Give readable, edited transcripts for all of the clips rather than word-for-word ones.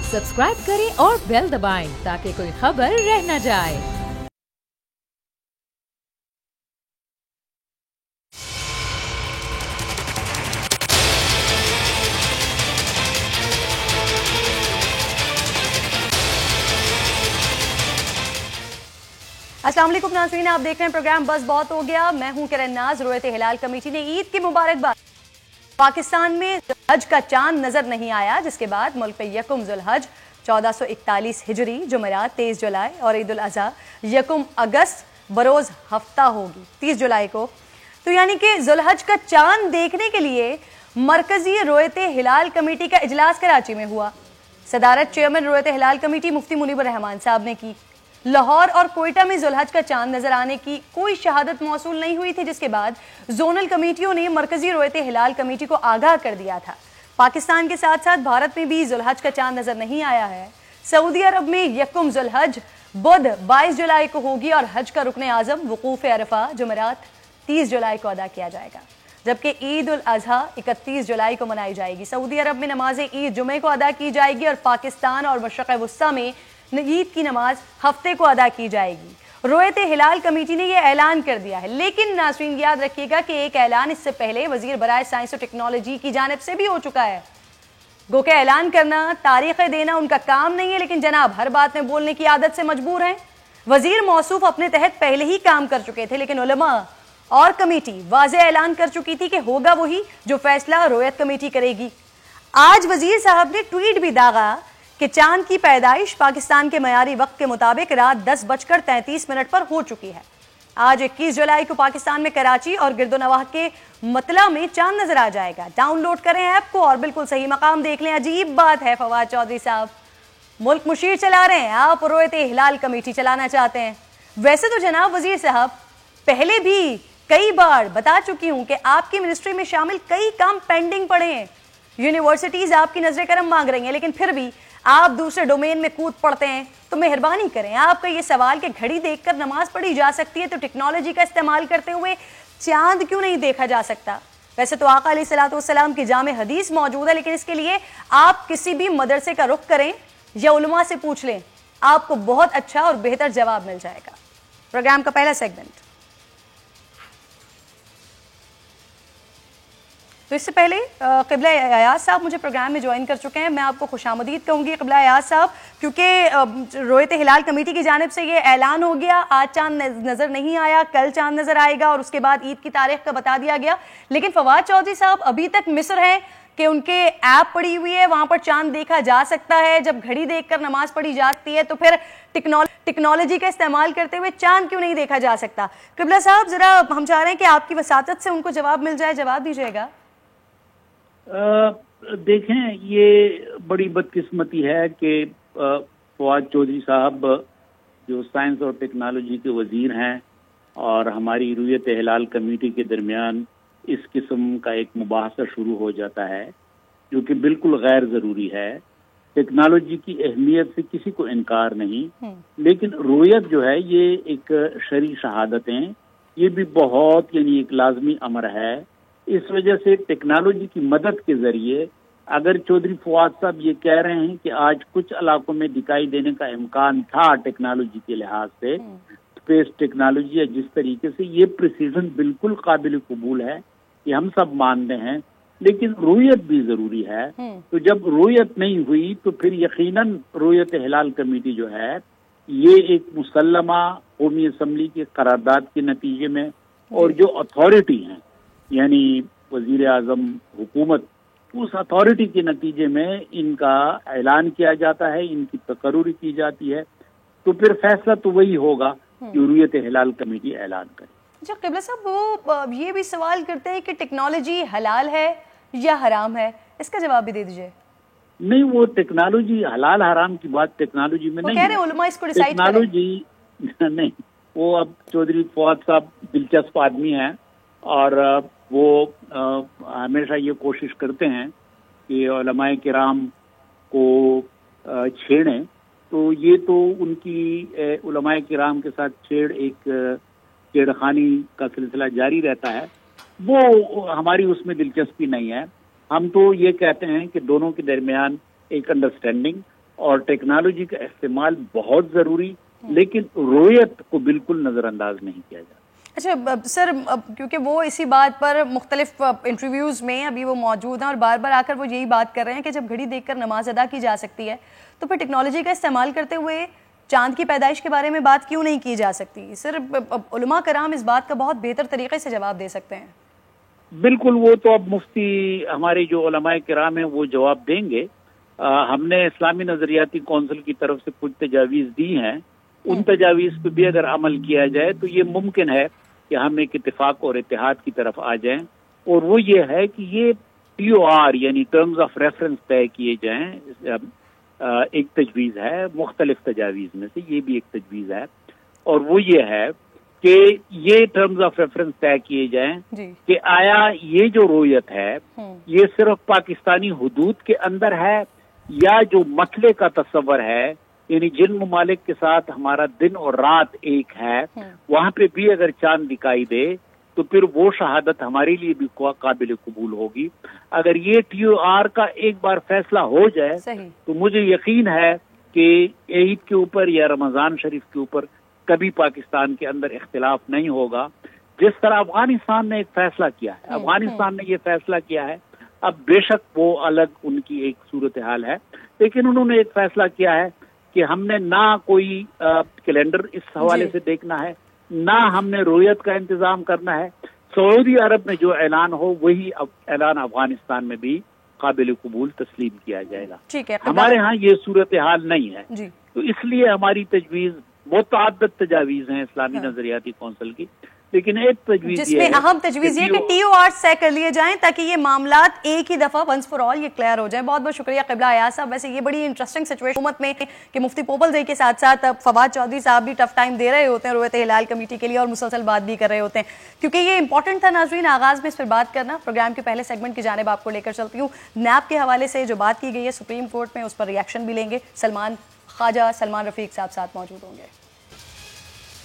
Subscribe करें और bell दबाएं ताकि कोई खबर रह न जाए। अस्सलाम वालेकुम नाज़रीन, आप देख रहे हैं प्रोग्राम बस बहुत हो गया। मैं हूं किरण नाज। रोयत हिलाल कमेटी ने ईद की मुबारकबाद। पाकिस्तान में हज का चांद नजर नहीं आया, जिसके बाद मुल्क में यकुम जुल्हज 1441 हिजरी जुमेरात 23 जुलाई और ईद उल अज़हा यकुम अगस्त बरोज हफ्ता होगी 30 जुलाई को। तो यानी कि जुल्हज का चांद देखने के लिए मरकजी रोयत हिलाल कमेटी का इजलास कराची में हुआ। सदारत चेयरमैन रोयत हिलाल कमेटी मुफ्ती मुनीबुर रहमान साहब ने की। लाहौर और कोयटा में जुल्हज का चांद नजर आने की कोई शहादत मौसूल नहीं हुई थी, जिसके बाद जोनल कमेटियों ने मरकजी रोयत हिलाल कमेटी को आगाह कर दिया था। पाकिस्तान के साथ साथ भारत में भी जुल्हज का चांद नजर नहीं आया है। सऊदी अरब में यकुम जुल्हज बुध 22 जुलाई को होगी और हज का रुकन आजम वकूफ अरफा जुमेरात 30 जुलाई को अदा किया जाएगा, जबकि ईद उल अजहा 31 जुलाई को मनाई जाएगी। सऊदी अरब में नमाज ईद जुमे को अदा की जाएगी और पाकिस्तान और मशरक़ वस्ता में ईद की नमाज हफ्ते को अदा की जाएगी। रोयत हिलाल कमेटी ने यह ऐलान कर दिया है, लेकिन नाज़रीन याद रखिएगा कि एक ऐलान इससे पहले वजीर बराए साइंस और टेक्नोलॉजी की जानिब से भी हो चुका है। गो के ऐलान करना, तारीखें देना उनका काम नहीं है, लेकिन जनाब हर बात में बोलने की आदत से मजबूर हैं। वजीर मौसूफ अपने तहत पहले ही काम कर चुके थे, लेकिन उलमा और कमेटी वाज़ेह ऐलान कर चुकी थी कि होगा वही जो फैसला रोयत कमेटी करेगी। आज वजीर साहब ने ट्वीट भी दागा कि चांद की पैदाइश पाकिस्तान के मयारी वक्त के मुताबिक रात 10:33 पर हो चुकी है। आज 21 जुलाई को पाकिस्तान में कराची और गिरदोनवाह के मतला में चांद नजर आ जाएगा। डाउनलोड करें ऐप को और बिल्कुल सही मकाम देख लें। अजीब बात है फवाद चौधरी साहब, मुल्क मुशीर चला रहे हैं, आप रोयत हिलाल कमेटी चलाना चाहते हैं। वैसे तो जनाब वजीर साहब पहले भी कई बार बता चुकी हूं कि आपकी मिनिस्ट्री में शामिल कई काम पेंडिंग पड़े हैं। यूनिवर्सिटीज आपकी नजर करम मांग रही हैं, लेकिन फिर भी आप दूसरे डोमेन में कूद पड़ते हैं। तो मेहरबानी करें, आपका ये सवाल कि घड़ी देखकर नमाज पढ़ी जा सकती है, तो टेक्नोलॉजी का इस्तेमाल करते हुए चांद क्यों नहीं देखा जा सकता? वैसे तो आका अलैहिस्सलातु वस्सलाम की जामे हदीस मौजूद है, लेकिन इसके लिए आप किसी भी मदरसे का रुख करें या उलमा से पूछ लें, आपको बहुत अच्छा और बेहतर जवाब मिल जाएगा। प्रोग्राम का पहला सेगमेंट। तो इससे पहले क़िबला अयाज साहब मुझे प्रोग्राम में ज्वाइन कर चुके हैं। मैं आपको खुशामदीद कहूँगी क़िबला अयाज साहब, क्योंकि रोयत हिलाल कमेटी की जानिब से ये ऐलान हो गया, आज चांद नज़र नहीं आया, कल चांद नज़र आएगा और उसके बाद ईद की तारीख का बता दिया गया। लेकिन फवाद चौधरी साहब अभी तक मिस्र हैं कि उनके ऐप पड़ी हुई है, वहाँ पर चांद देखा जा सकता है। जब घड़ी देखकर नमाज पढ़ी जाती है तो फिर टेक्नोलॉजी का इस्तेमाल करते हुए चांद क्यों नहीं देखा जा सकता? क़िबला साहब ज़रा हम चाह रहे हैं कि आपकी वसातत से उनको जवाब मिल जाए, जवाब दीजिएगा। देखें, ये बड़ी बदकिस्मती है कि फवाद चौधरी साहब जो साइंस और टेक्नोलॉजी के वजीर हैं और हमारी रोयत हिलाल कमेटी के दरमियान इस किस्म का एक मुबाहसा शुरू हो जाता है, जो कि बिल्कुल गैर ज़रूरी है। टेक्नोलॉजी की अहमियत से किसी को इनकार नहीं, लेकिन रोयत जो है ये एक शरई शहादतें, ये भी बहुत यानी एक लाजमी अमर है। इस वजह से टेक्नोलॉजी की मदद के जरिए अगर चौधरी फवाद साहब ये कह रहे हैं कि आज कुछ इलाकों में दिखाई देने का इम्कान था टेक्नोलॉजी के लिहाज से, स्पेस टेक्नोलॉजी है जिस तरीके से, ये प्रिसीजन बिल्कुल काबिल कबूल है, ये हम सब मानते हैं, लेकिन रोयत भी जरूरी है। तो जब रोयत नहीं हुई तो फिर यकीनन रोयत हिलाल कमेटी जो है ये एक मुसल्लमा कौमी असम्बली की करारदाद के नतीजे में और जो अथॉरिटी हैं यानी वजीर आजम हुकूमत, उस अथॉरिटी के नतीजे में इनका ऐलान किया जाता है, इनकी तकर्री की जाती है, तो फिर फैसला तो वही होगा जो रोयत हिलाल कमेटी ऐलान करे। अच्छा क़िबला साहब, वो ये भी सवाल करते हैं कि टेक्नोलॉजी हलाल है या हराम है, इसका जवाब भी दे दीजिए। नहीं, वो टेक्नोलॉजी हलाल हराम की बात टेक्नोलॉजी में नहीं है। उलमा इसको डिसाइड करें। टेक्नोलॉजी नहीं, वो अब चौधरी फवाद साहब दिलचस्प आदमी हैं और वो हमेशा ये कोशिश करते हैं कि उलमाए किराम को छेड़ें, तो ये तो उनकी उलमाए किराम के साथ छेड़खानी का सिलसिला जारी रहता है। वो हमारी उसमें दिलचस्पी नहीं है। हम तो ये कहते हैं कि दोनों के दरमियान एक अंडरस्टैंडिंग और टेक्नोलॉजी का इस्तेमाल बहुत ज़रूरी, लेकिन रोयत को बिल्कुल नज़रअंदाज नहीं किया जाता। अच्छा सर, क्योंकि वो इसी बात पर मुख्तलिफ इंटरव्यूज़ में अभी वो मौजूद हैं और बार बार आकर वो यही बात कर रहे हैं कि जब घड़ी देखकर नमाज अदा की जा सकती है तो फिर टेक्नोलॉजी का इस्तेमाल करते हुए चांद की पैदाइश के बारे में बात क्यों नहीं की जा सकती? सर, उलमा कराम इस बात का बहुत बेहतर तरीके से जवाब दे सकते हैं। बिल्कुल, वो तो अब मुफ्ती हमारे जो उलमाए किराम हैं वो जवाब देंगे। हमने इस्लामी नजरियाती कौंसिल की तरफ से कुछ तजावीज़ दी हैं, उन तजावीज़ पे भी अगर अमल किया जाए तो ये मुमकिन है कि हम एक इत्तेफाक और इत्तेहाद की तरफ आ जाएं। और वो ये है कि ये TOR यानी टर्म्स ऑफ रेफरेंस तय किए जाएं। एक तजवीज़ है, मुख्तलिफ तजावीज़ में से ये भी एक तजवीज़ है, और वो ये है कि ये टर्म्स ऑफ रेफरेंस तय किए जाएं कि आया ये जो रोयत है ये सिर्फ पाकिस्तानी हुदूद के अंदर है या जो मसले का तस्वर है, यानी जिन ममालिक के साथ हमारा दिन और रात एक है वहां पे भी अगर चांद दिखाई दे तो फिर वो शहादत हमारे लिए भी काबिल कबूल होगी। अगर ये TOR का एक बार फैसला हो जाए तो मुझे यकीन है कि ईद के ऊपर या रमजान शरीफ के ऊपर कभी पाकिस्तान के अंदर इख्तिलाफ नहीं होगा। जिस तरह अफगानिस्तान ने एक फैसला किया है, अफगानिस्तान ने ये फैसला किया है, अब बेशक वो अलग उनकी एक सूरत हाल है, लेकिन उन्होंने एक फैसला किया है कि हमने ना कोई कैलेंडर इस हवाले से देखना है, ना हमने रोयत का इंतजाम करना है। सऊदी अरब में जो ऐलान हो वही ऐलान अफगानिस्तान में भी काबिल कबूल तस्लीम किया जाएगा। ठीक है, हमारे यहाँ ये सूरत हाल नहीं है, तो इसलिए हमारी तजवीज़ मुतअद्दिद तजावीज़ हैं इस्लामी नजरियाती कौंसिल की, लेकिन एक तजवीज़ जिसमें अहम तजवीज़ ये कि TOR तय कर लिए जाएं ताकि ये मामलात एक ही दफा वंस फॉर ऑल ये क्लियर हो जाए। बहुत बहुत शुक्रिया क़िबला अयाज साहब। वैसे ये बड़ी इंटरेस्टिंग सिचुएशन हुकूमत में कि मुफ्ती पोपल जई के साथ साथ अब फवाद चौधरी साहब भी टफ टाइम दे रहे होते हैं रोयत हिलाल कमेटी के लिए और मुसलसल बात भी कर रहे होते हैं, क्योंकि ये इंपॉर्टेंट था नाज़रीन आगाज़ में इस पर बात करना। प्रोग्राम के पहले सेगमेंट की जानिब आपको लेकर चलती हूँ। नैब के हवाले से जो बात की गई है सुप्रीम कोर्ट में, उस पर रिएक्शन भी लेंगे। ख्वाजा सलमान रफीक साहब साथ मौजूद होंगे।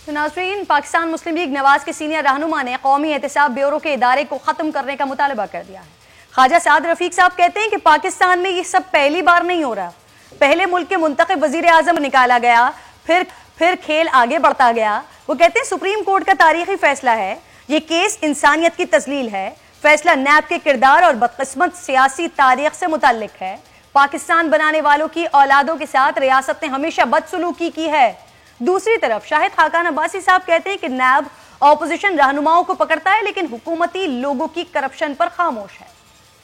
तो नाज़रीन, पाकिस्तान मुस्लिम लीग नवाज के सीनियर रहनुमा ने कौमी एहतिसाब ब्यूरो के इदारे को ख़त्म करने का मुतालबा कर दिया है। ख्वाजा साद रफीक साहब कहते हैं कि पाकिस्तान में ये सब पहली बार नहीं हो रहा। पहले मुल्क के मुंतखब वज़ीर आज़म निकाला गया, फिर खेल आगे बढ़ता गया। वो कहते हैं सुप्रीम कोर्ट का तारीखी फैसला है, ये केस इंसानियत की तस्लील है। फैसला नैब के किरदार और बदकिस्मत सियासी तारीख से मुताल्लिक है। पाकिस्तान बनाने वालों की औलादों के साथ रियासत ने हमेशा बदसलूकी की है। दूसरी तरफ शाहिद खाकान अब्बासी साहब कहते हैं कि नैब ऑपोजिशन रहनुमाओं को पकड़ता है लेकिन हुकूमती लोगों की करप्शन पर खामोश है।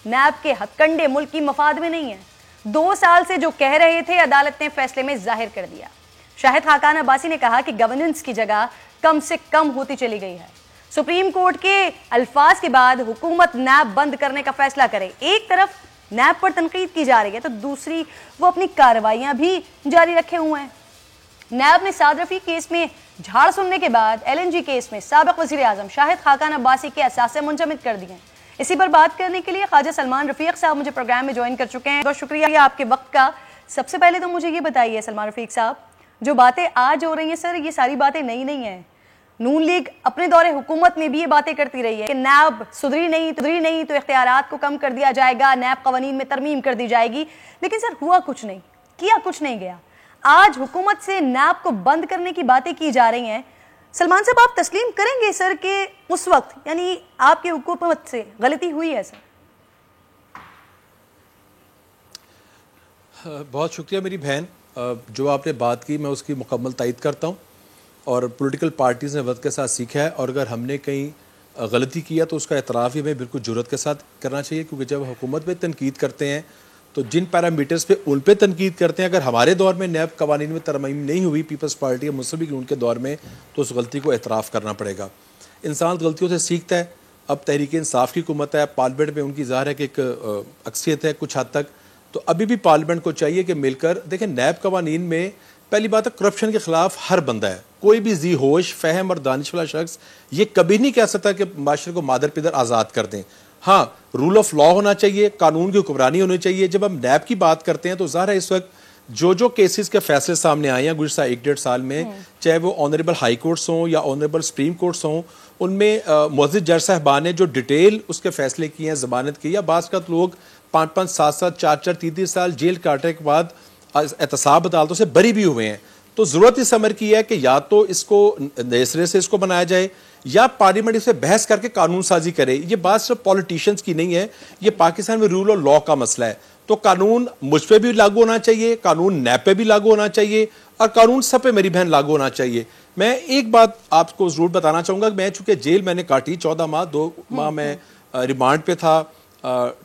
नैब के हथकंडे मुल्क की मफाद में नहीं है। 2 साल से जो कह रहे थे अदालत ने फैसले में जाहिर कर दिया। शाहिद खाकान अब्बासी ने कहा कि गवर्नेंस की जगह कम से कम होती चली गई है। सुप्रीम कोर्ट के अल्फाज के बाद हुकूमत नैब बंद करने का फैसला करे। एक तरफ नैब पर तनकीद की जा रही है तो दूसरी वो अपनी कार्रवाइयां भी जारी रखे हुए हैं। नैब ने साद रफीक केस में झाड़ सुनने के बाद LNG केस में साबिक वज़ीर आज़म शाहिद खाकान अब्बासी के असासे मुंजमद कर दिए। इसी पर बात करने के लिए ख्वाजा सलमान रफीक साहब मुझे प्रोग्राम में ज्वाइन कर चुके हैं। बहुत शुक्रिया आपके वक्त का। सबसे पहले तो मुझे ये बताइए सलमान रफीक साहब, जो बातें आज हो रही हैं सर, ये सारी बातें नई नहीं है। नून लीग अपने दौरे हुकूमत में भी ये बातें करती रही है कि नैब सुधरी नहीं तो इख्तियारात को कम कर दिया जाएगा, नैब कवानीन में तरमीम कर दी जाएगी। लेकिन सर हुआ कुछ नहीं, किया कुछ नहीं गया। आज हुकूमत से नैब को बंद करने की बातें की जा रही हैं। सलमान साहब, आप तस्लीम करेंगे सर कि उस वक्त यानी आपकी हुकूमत से गलती हुई है? सर बहुत शुक्रिया मेरी बहन, जो आपने बात की मैं उसकी मुकम्मल तायद करता हूँ। और पॉलिटिकल पार्टीज़ ने वक्त के साथ सीखा है, और अगर हमने कहीं गलती किया तो उसका एतराफ़ ही हमें बिल्कुल जुर्रत के साथ करना चाहिए, क्योंकि जब हुकूमत में तनकीद करते हैं तो जिन पैरामीटर्स पे उन पे तनकीद करते हैं, अगर हमारे दौर में नैब कवानीन में तरमीम नहीं हुई पीपल्स पार्टी या मुस्लिम लीग उनके दौर में, तो उस गलती को एतराफ़ करना पड़ेगा। इंसान गलतियों से सीखता है। अब तहरीक इंसाफ की हुकूमत है, पार्लियामेंट में उनकी ज़ाहिर है कि एक अक्सियत है कुछ हद तक, तो अभी भी पार्लियामेंट को चाहिए कि मिलकर देखें। नैब कवानीन में पहली बात है करप्शन के खिलाफ हर बंदा है, कोई भी जी होश फहम और दानिश वाला शख्स ये कभी नहीं कह सकता कि माशरे को मादर पिदर आज़ाद कर दें। हाँ, रूल ऑफ लॉ होना चाहिए, कानून की हुक्मरानी होनी चाहिए। जब हम नैब की बात करते हैं तो ज़ाहिर है इस वक्त जो केसेस के फैसले सामने आए हैं गुज़श्ता 1-1.5 साल में, चाहे वो ऑनरेबल हाई कोर्ट्स हों या ऑनरेबल सुप्रीम कोर्ट्स हों, उनमें मुअज़्ज़िज़ जज साहबान ने जो डिटेल उसके फैसले किए हैं, ज़मानत की, या बाज़ का लोग 5-5, 7-7, 4-4, 3-3 साल जेल काटने के बाद एहतसाब अदालतों से बरी भी हुए हैं। तो जरूरत इस अमर की है कि या तो इसको नए सिरे से इसको बनाया जाए या पार्लियामेंट इसे बहस करके कानून साजी करे। ये बात सिर्फ पॉलिटिशियंस की नहीं है, ये पाकिस्तान में रूल और लॉ का मसला है। तो कानून मुझ पे भी लागू होना चाहिए, कानून नैब पे भी लागू होना चाहिए और कानून सब पे मेरी बहन लागू होना चाहिए। मैं एक बात आपको जरूर बताना चाहूंगा, मैं चूंकि जेल मैंने काटी 14 माह 2 माह मैं रिमांड पे था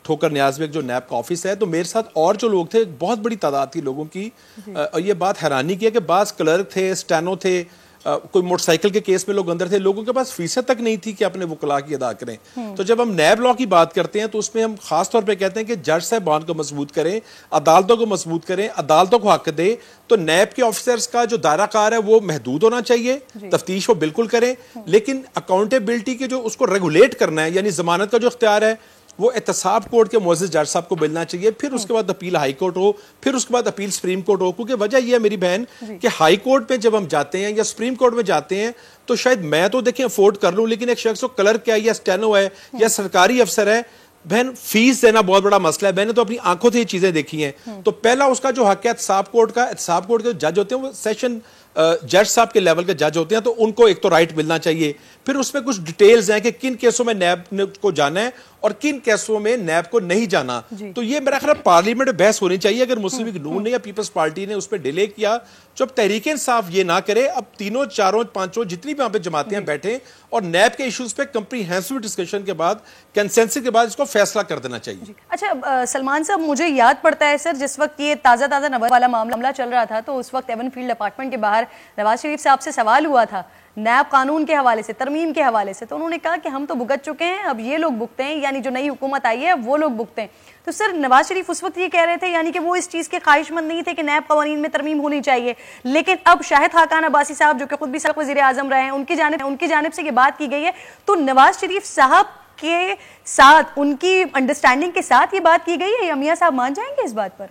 ठोकर न्याज बेग जो नैब का ऑफिस है, तो मेरे साथ और जो लोग थे बहुत बड़ी तादाद थी लोगों की। और ये बात हैरानी की है कि बास क्लर्क थे, स्टेनो थे, कोई मोटरसाइकिल के केस में लोग अंदर थे, लोगों के पास फीसें तक नहीं थी कि अपने वकला की अदा करें। तो जब हम नैब लॉ की बात करते हैं तो उसमें हम खास तौर पे कहते हैं कि जज साहबान को मजबूत करें, अदालतों को मजबूत करें, अदालतों को हक दे। तो नैब के ऑफिसर्स का जो दायरा कार है वो महदूद होना चाहिए, तफ्तीश वो बिल्कुल करें, लेकिन अकाउंटेबिलिटी के जो उसको रेगुलेट करना है, यानी जमानत का जो इख्तियार है वो एहतसाब कोर्ट के मुअज़्ज़िज़ जज साहब को मिलना चाहिए, फिर उसके बाद अपील हाई कोर्ट हो, फिर उसके बाद अपील सुप्रीम कोर्ट हो। क्योंकि वजह यह है मेरी बहन कि हाई कोर्ट में जब हम जाते हैं या सुप्रीम कोर्ट में जाते हैं तो शायद मैं तो देखें अफोर्ड कर लूं, लेकिन एक शख्स को क्लर्क है या स्टेनो है या सरकारी अफसर है, बहन फीस देना बहुत बड़ा मसला है। मैंने तो अपनी आंखों से ये चीजें देखी हैं। तो पहला उसका जो हक है एहतसाब कोर्ट का, एहतसाब कोर्ट के जज होते हैं वो सेशन जज साहब के लेवल के जज होते हैं, तो उनको एक तो राइट मिलना चाहिए। फिर उसमें कुछ डिटेल्स हैं कि किन केसों में नैब को जाना है और किन केसों में नैब को नहीं जाना। तो ये मेरा ख्याल पार्लियामेंट में बहस होनी चाहिए। अगर मुस्लिम लीग नून ने या पीपल्स पार्टी ने उस पर डिले किया, जब तहरीक इंसाफ ये ना करे, अब तीनों चारों पांचों जितनी भी यहाँ पे जमातें बैठे और नैब के इश्यूज पे कंप्रीहेंसिव डिस्कशन के बाद, कंसेंसस के बाद इसको फैसला कर देना चाहिए। अच्छा सलमान साहब, मुझे याद पड़ता है सर, जिस वक्त ये ताज़ा नवाज वाला मामला चल रहा था तो उस वक्त एवन फील्ड अपार्टमेंट के बाहर नवाज शरीफ साहब से सवाल हुआ था नैब कानून के हवाले से, तरमीम के हवाले से, तो उन्होंने कहा कि हम तो भुगत चुके हैं, अब ये लोग भुगते हैं, यानी जो नई हुकूमत आई है वो लोग भुगते हैं। तो सर नवाज शरीफ उस वक्त ये कह रहे थे यानी कि वो इस चीज़ के ख्वाहिशमंद नहीं थे कि नैब कवानीन में तरमीम होनी चाहिए, लेकिन अब शाहिद खाकान अब्बासी साहब जो कि खुद भी सबक वज़ीर आज़म रहे हैं, उनकी जानिब से ये बात की गई है। तो नवाज शरीफ साहब के साथ, उनकी अंडरस्टैंडिंग के साथ ये बात की गई है, या मियाँ साहब मान जाएंगे इस बात पर?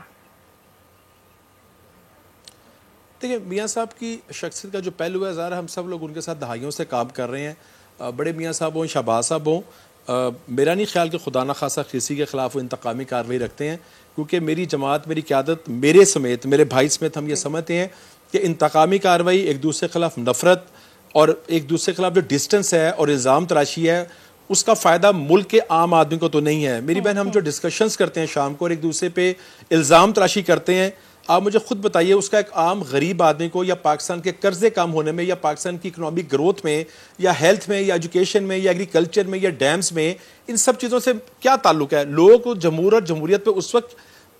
देखिए, मियाँ साहब की शख्सियत का जो पहलू है, ज़ाहिर हम सब लोग उनके साथ दहाइयों से काम कर रहे हैं। बड़े मियाँ साहब हों, शहबाज साहब हों, मेरा नहीं ख्याल कि खुदा न खासा किसी के खिलाफ वो इंतकामी कार्रवाई रखते हैं, क्योंकि मेरी जमात, मेरी क़यादत, मेरे समेत, मेरे भाई समेत हम ये समझते हैं कि इंतकामी कार्रवाई एक दूसरे के खिलाफ नफरत और एक दूसरे के खिलाफ जो डिस्टेंस है और इल्ज़ाम तराशी है, उसका फ़ायदा मुल्क के आम आदमी को तो नहीं है। मेरी बहन, हम जो डिस्कशंस करते हैं शाम को और एक दूसरे पे इल्ज़ाम तराशी करते हैं, आप मुझे खुद बताइए उसका एक आम गरीब आदमी को या पाकिस्तान के कर्जे कम होने में या पाकिस्तान की इकोनॉमिक ग्रोथ में या हेल्थ में या एजुकेशन में या एग्रीकल्चर में या डैम्स में, इन सब चीज़ों से क्या ताल्लुक है? लोग जमहूर और जमहूरियत पे उस वक्त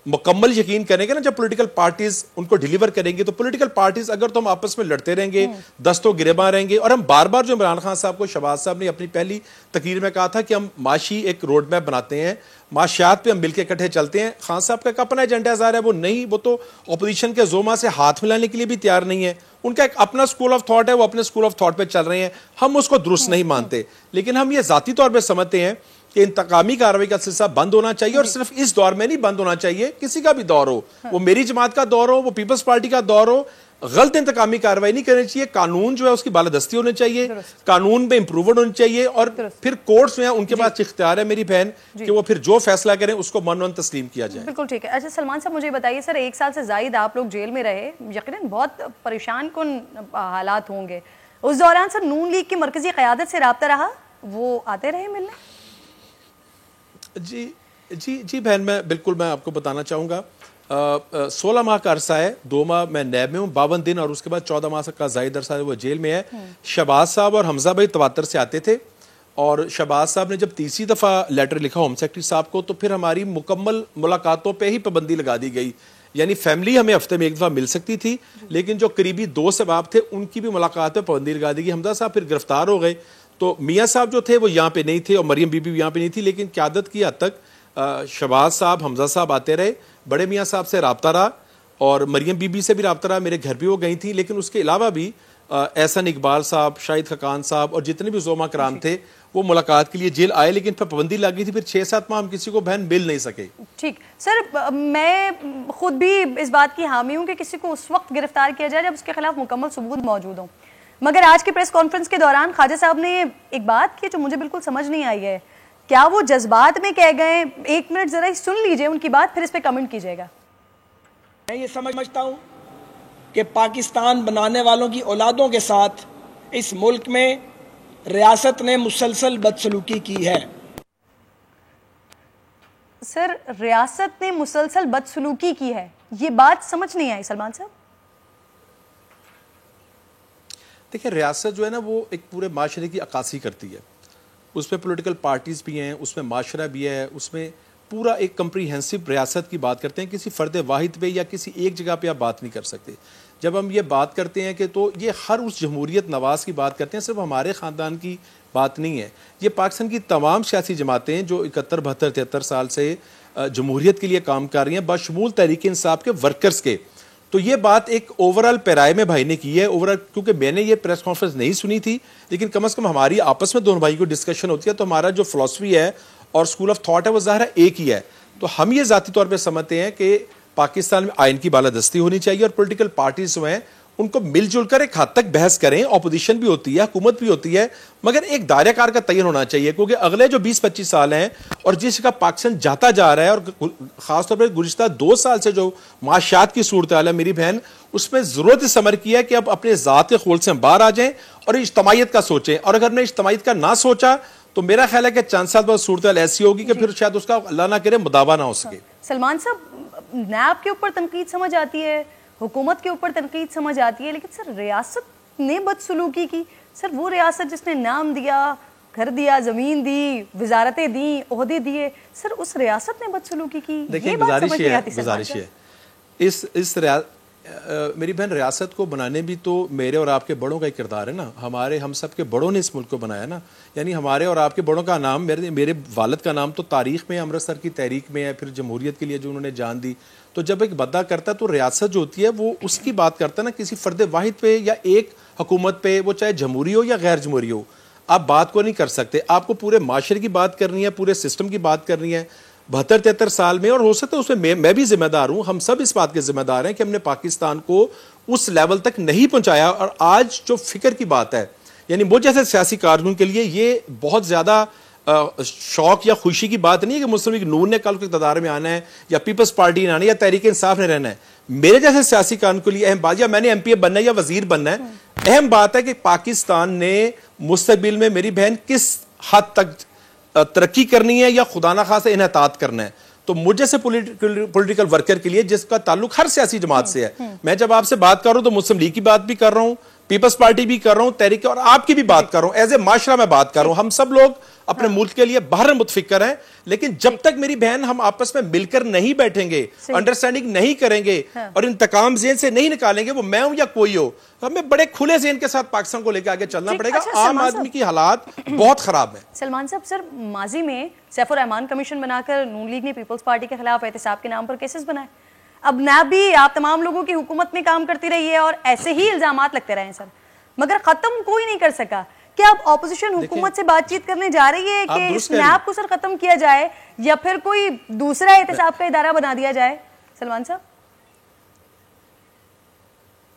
मुकम्मल यकीन करेंगे ना जब पॉलिटिकल पार्टीज उनको डिलीवर करेंगे। तो पॉलिटिकल पार्टीज अगर तो हम आपस में लड़ते रहेंगे, दस्तों गिरेबां रहेंगे, और हम बार बार, जो इमरान खान साहब को शहबाज साहब ने अपनी पहली तकरीर में कहा था कि हम माशी एक रोड मैप बनाते हैं, माशियात पे हम मिलकर इकट्ठे चलते हैं। खान साहब का एक अपना एजेंडा ज़ाहिर है, वो नहीं, वो तो अपोजिशन के जोमा से हाथ मिलाने के लिए भी तैयार नहीं है। उनका एक अपना स्कूल ऑफ थॉट है, वो अपने स्कूल ऑफ थॉट पे चल रहे हैं, हम उसको दुरुस्त नहीं मानते। लेकिन हम ये जाती तौर पर समझते हैं कि इंतकामी कार्रवाई का सिलसिला बंद होना चाहिए, और सिर्फ इस दौर में नहीं बंद होना चाहिए, किसी का भी दौर हो, वो मेरी जमात का दौर हो, वो पीपल्स पार्टी का दौर हो, गलत इंतकामी कार्रवाई नहीं करनी चाहिए। कानून जो है उसकी बालादस्ती होनी चाहिए, कानून में इंप्रूवमेंट होनी चाहिए, और फिर कोर्ट्स में उनके पास इख्तियार है मेरी बहन कि वो फिर जो फैसला करें उसको मन तस्लीम किया जाए। बिल्कुल ठीक है। अच्छा सलमान साहब, मुझे बताइए सर, 1 साल से जायद आप लोग जेल में रहे, यकीनन बहुत परेशान कुन हालात होंगे। उस दौरान सर नून लीग की मरकजी क़यादत से रब्ता रहा, वो आते रहे मिलने? जी जी जी बहन, मैं आपको बताना चाहूँगा, 16 माह का अरसा है, 2 माह मैं नैब में हूँ, 52 दिन, और उसके बाद 14 माह का जायद अरसा है वो जेल में है। शहबाज साहब और हमजा भाई तवातर से आते थे, और शहबाज साहब ने जब तीसरी दफ़ा लेटर लिखा होम सेक्रेटरी साहब को, तो फिर हमारी मुकम्मल मुलाकातों पर ही पाबंदी लगा दी गई। यानी फैमिली हमें हफ्ते में एक दफ़ा मिल सकती थी, लेकिन जो करीबी दोस्त अहबाब थे उनकी भी मुलाकात पर पाबंदी लगा दी गई। हमजा साहब फिर गिरफ्तार हो गए, तो मियाँ साहब जो थे वो यहाँ पे नहीं थे और मरियम बीबी भी यहाँ पे नहीं थी, लेकिन क़यादत की हद तक शहबाज साहब, हमजा साहब आते रहे, बड़े मियाँ साहब से रब्ता रहा, और मरियम बीबी से भी रब्ता रहा, मेरे घर भी वो गई थी। लेकिन उसके अलावा भी एहसन इकबाल साहब, शाहिद खाकान साहब और जितने भी ज़ोमा कराम थे वो मुलाकात के लिए जेल आए, लेकिन फिर पाबंदी लग गई थी, फिर 6-7 माह हम किसी को बहन मिल नहीं सके। ठीक सर, मैं खुद भी इस बात की हामी हूँ कि किसी को उस वक्त गिरफ्तार किया जाए जब उसके खिलाफ मुकम्मल सबूत मौजूद हों, मगर आज की प्रेस कॉन्फ्रेंस के दौरान ख्वाजा साहब ने एक बात की जो मुझे बिल्कुल समझ नहीं आई है। क्या वो जज्बात में कह गए? 1 मिनट जरा सुन लीजिए उनकी बात, फिर इस पे कमेंट कीजिएगा। मैं ये समझता हूँ कि पाकिस्तान बनाने वालों की औलादों के साथ इस मुल्क में रियासत ने मुसलसल बदसलूकी की है। सर, रियासत ने मुसलसल बदसलूकी की है, ये बात समझ नहीं आई सलमान साहब। देखिए, रियासत जो है ना वो एक पूरे माशरे की अक्कासी करती है। उसमें पॉलिटिकल पार्टीज भी हैं, उसमें माशरा भी है, उसमें पूरा एक कम्प्रीहेंसिव रियासत की बात करते हैं। किसी फ़र्द वाहिद पे या किसी एक जगह पे आप बात नहीं कर सकते। जब हम ये बात करते हैं कि तो ये हर उस जमहूरियत नवाज की बात करते हैं, सिर्फ हमारे ख़ानदान की बात नहीं है। ये पाकिस्तान की तमाम सियासी जमातें जो 71, 72, 73 साल से जमहूरियत के लिए काम कर रही हैं, बशमूल तहरीक इंसाफ के वर्कर्स के। तो ये बात एक ओवरऑल पैराए में भाई ने की है ओवरऑल, क्योंकि मैंने ये प्रेस कॉन्फ्रेंस नहीं सुनी थी, लेकिन कम से कम हमारी आपस में दोनों भाई को डिस्कशन होती है, तो हमारा जो फिलॉसफी है और स्कूल ऑफ थॉट है वो ज़ाहिर एक ही है। तो हम ये ज़ाती तौर पे समझते हैं कि पाकिस्तान में आइन की बालादस्ती होनी चाहिए और पॉलिटिकल पार्टीज जो हैं उनको मिलजुल कर एक हद तक बहस करें। ऑपोजिशन भी होती है, हुकूमत भी होती है, मगर एक दायरेकार का तयन होना चाहिए, क्योंकि अगले जो 20-25 साल हैं और जिस जगह पाकिस्तान जाता जा रहा है, और खासतौर पर गुज़िश्ता 2 साल से जो माशियात की सूरत हाल है मेरी बहन, उसमें ज़रूरत इस अमर की है कि अब अपने ज़ात के खोल से हम बाहर आ जाएं और इज्तमाइयत का सोचें। और अगर हमने इज्तमाइयत का ना सोचा तो मेरा ख्याल है कि चंद साल बाद सूरत हाल ऐसी होगी कि फिर शायद उसका अल्लाह ना करे मुदावा ना हो सके। सलमान साहब, नैब के ऊपर तनकीद समझ आती है, हुकूमत के ऊपर तनकीद समझ आती है, लेकिन सर रियासत ने बदसलूकी की। सर वो रियासत जिसने नाम दिया, घर दिया, जमीन दी, वजारतें दी, ओहदे दिए, सर उस रियासत ने बदसलूकी की। देखिए, गुजारिश है इस मेरी बहन, रियासत को बनाने भी तो मेरे और आपके बड़ों का ही किरदार है ना। हम सब के बड़ों ने इस मुल्क को बनाया ना। यानी हमारे और आपके बड़ों का नाम, मेरे वालिद का नाम तो तारीख में, अमृतसर की तहरीक में है, फिर जमहूरियत के लिए जो उन्होंने जान दी। तो जब एक बंदा करता है तो रियासत जो होती है वो उसकी बात करता है ना, किसी फ़र्द वाहिद पे या एक हुकूमत पे, वो चाहे जमहूरी हो या गैर जमहूरी हो, आप बात को नहीं कर सकते। आपको पूरे माशरे की बात करनी है, पूरे सिस्टम की बात करनी है। 72-73 साल में, और हो सकता है उसमें मैं भी जिम्मेदार हूं, हम सब इस बात के जिम्मेदार हैं कि हमने पाकिस्तान को उस लेवल तक नहीं पहुंचाया। और आज जो फिक्र की बात है, यानी मुझे जैसे सियासी कारकुन के लिए ये बहुत ज्यादा शौक या खुशी की बात नहीं है कि मुस्लिम लीग नून ने कल को इक़्तिदार में आना है या पीपल्स पार्टी ने आना है या तहरीक इंसाफ ने रहना है। मेरे जैसे सियासी कारकुन के लिए अहम बात, या मैंने एमपीए बनना है या वजीर बनना है, अहम बात है कि पाकिस्तान ने मुस्तकबिल में मेरी बहन किस हद तक तरक्की करनी है या खुदा ना खासा इन्हतात करना है। तो मुझे से पॉलिटिकल वर्कर के लिए जिसका ताल्लुक हर सियासी जमात से है, मैं जब आपसे बात कर रहा हूं तो मुस्लिम लीग की बात भी कर रहा हूं, पीपल्स पार्टी भी कर रहा हूं, तहरीक और आपकी भी बात कर रहा हूं, एज ए माशरा में बात कर रहा हूं। हम सब लोग अपने मुल्क के लिए बाहर मुतफिकर हैं, लेकिन जब तक मेरी बहन हम आपस में मिलकर नहीं बैठेंगे, अंडरस्टैंडिंग नहीं करेंगे और इंतकाम ज़हन से नहीं निकालेंगे, वो मैं हूं या कोई हो, हमें बड़े खुले ज़हन के साथ पाकिस्तान को लेकर आगे चलना पड़ेगा। आम आदमी की हालात बहुत खराब है। सलमान साहब, सर माजी में सैफुर रहमान कमीशन बनाकर नून लीग ने पीपल्स पार्टी के खिलाफ एहतसाब के नाम पर केसेस बनाए। अब नैब भी आप तमाम लोगों की हुकूमत में काम करती रही है और ऐसे ही इल्जामात लगते रहे सर, मगर खत्म कोई नहीं कर सका। क्या अब ऑपोजिशन हुकूमत से बातचीत करने जा रही है कि इस नैब को सर खत्म किया जाए या फिर कोई दूसरा एहतसाब का इदारा बना दिया जाए? सलमान साहब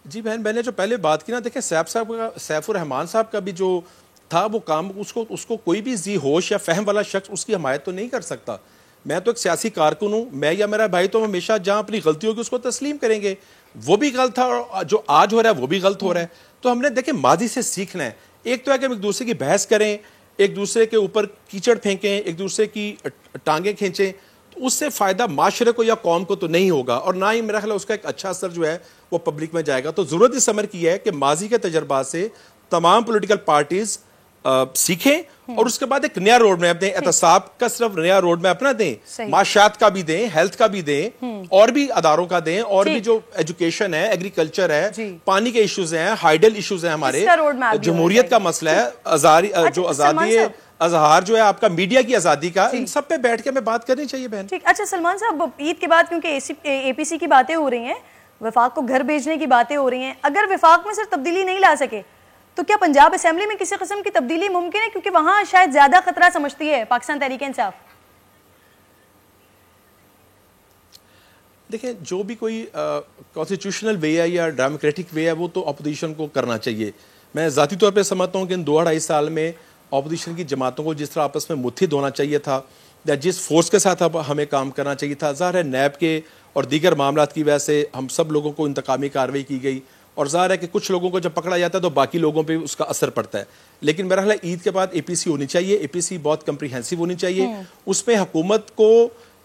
जी बहन, मैंने जो पहले बात की ना, देखिए सैफुर रहमान साहब का भी जो था वो काम, उसको कोई भी जी होश या फहम वाला शख्स उसकी हमायत तो नहीं कर सकता। मैं तो एक सियासी कारकुन हूं, मैं या मेरा भाई तो हमेशा जहां अपनी गलती होगी उसको तस्लीम करेंगे। वो भी गलत था और जो आज हो रहा है वो भी गलत हो रहा है। तो हमने देखिए माजी से सीखना है। एक तो है कि हम एक दूसरे की बहस करें, एक दूसरे के ऊपर कीचड़ फेंकें, एक दूसरे की टांगें खींचें, तो उससे फायदा माशरे को या कौम को तो नहीं होगा और ना ही मेरा ख्याल उसका एक अच्छा असर जो है वो पब्लिक में जाएगा। तो जरूरत इस समर की है कि माजी के तजर्बा से तमाम पॉलिटिकल पार्टीज सीखें और उसके बाद एक नया रोड मैप दें। एहतसाब का सिर्फ नया रोड मैप ना दें, माशियात का भी दें, हेल्थ का भी दें, और भी अदारों का दें, और भी जो एजुकेशन है, एग्रीकल्चर है, पानी के इश्यूज हैं, हाइडल इश्यूज हैं, हमारे जमहूरियत का मसला है, जो आजादी अजहार जो है आपका, मीडिया की आजादी का, इन सब पे बैठ के हमें बात करनी चाहिए बहन। ठीक। अच्छा सलमान साहब, ईद के बाद क्योंकि एपीसी की बातें हो रही हैं, वफाक को घर भेजने की बातें हो रही हैं, अगर वफाक में सिर्फ तब्दीली नहीं ला सके तो क्या पंजाब असेंबली में किसी किस्म की तब्दीली मुमकिन है, क्योंकि वहां शायद ज्यादा खतरा समझती है पाकिस्तान तहरीक इंसाफ? देखिए, जो भी कोई कॉन्स्टिट्यूशनल वे है या डेमोक्रेटिक वे है वो तो अपोजिशन को करना चाहिए। मैं ज़ाती तौर पे समझता हूँ कि इन 2-2.5 साल में अपोजिशन की जमातों को जिस तरह आपस में मुत्थिद होना चाहिए था जिस फोर्स के साथ अब हमें काम करना चाहिए था, ज़ाहिर है नैब के और दीगर मामलात की वजह से हम सब लोगों को इंतकामी कार्रवाई की गई, और ज़ाहिर है कि कुछ लोगों को जब पकड़ा जाता है तो बाकी लोगों पे उसका असर पड़ता है। लेकिन मेरा ख्याल है ईद के बाद एपीसी होनी चाहिए, एपीसी बहुत कंप्रीहेंसिव होनी चाहिए, उसमें हुकूमत को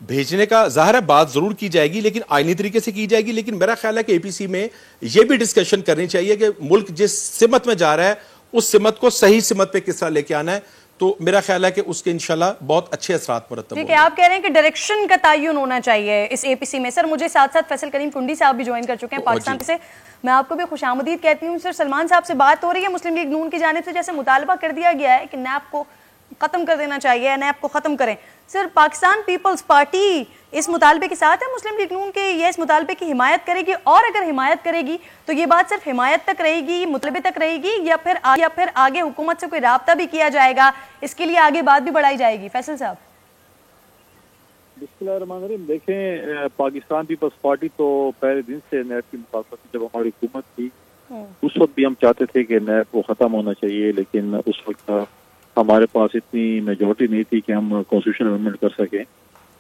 भेजने का ज़ाहिर है बात ज़रूर की जाएगी, लेकिन आईनी तरीके से की जाएगी। लेकिन मेरा ख्याल है कि एपीसी में यह भी डिस्कशन करनी चाहिए कि मुल्क जिस सिमत में जा रहा है उस सिमत को सही सिमत पे किस तरह लेके आना है। तो मेरा ख्याल है कि उसके इंशाल्लाह बहुत अच्छे असरात मुरतब ठीक है, आप कह रहे हैं कि डायरेक्शन का तयन होना चाहिए इस एपीसी में। सर मुझे साथ साथ फैसल करीम कुंडी साहब भी ज्वाइन कर चुके हैं पाकिस्तान से, मैं आपको भी खुशामदीद कहती हूँ। सर सलमान साहब से बात हो रही है मुस्लिम लीग नून की जानिब से, जैसे मुतालबा कर दिया गया है कि नैब को खत्म कर देना चाहिए, नैब को खत्म करें। सर पाकिस्तान पीपल्स पार्टी इस मुतालबे के साथ है मुस्लिम लीग नून के, ये इस मुतालबे की हिमायत करेगी, और अगर हिमायत करेगी तो ये बात सिर्फ हिमायत तक रहेगी, मुतालबे तक रहेगी, या फिर आगे हुकूमत से कोई राब्ता भी किया जाएगा, इसके लिए आगे बात भी बढ़ाई जाएगी? फैसल साहब। बिस्मिल्लाहिर्रहमानिर्रहीम। देखें, पाकिस्तान पीपल्स पार्टी तो पहले दिन से नैब की मुखालफत की, जब हमारी हुकूमत थी उस वक्त भी हम चाहते थे कि नैब को ख़त्म होना चाहिए, लेकिन उस वक्त हमारे पास इतनी मेजॉरिटी नहीं थी कि हम कॉन्स्टिट्यूशन अमेंडमेंट कर सकें,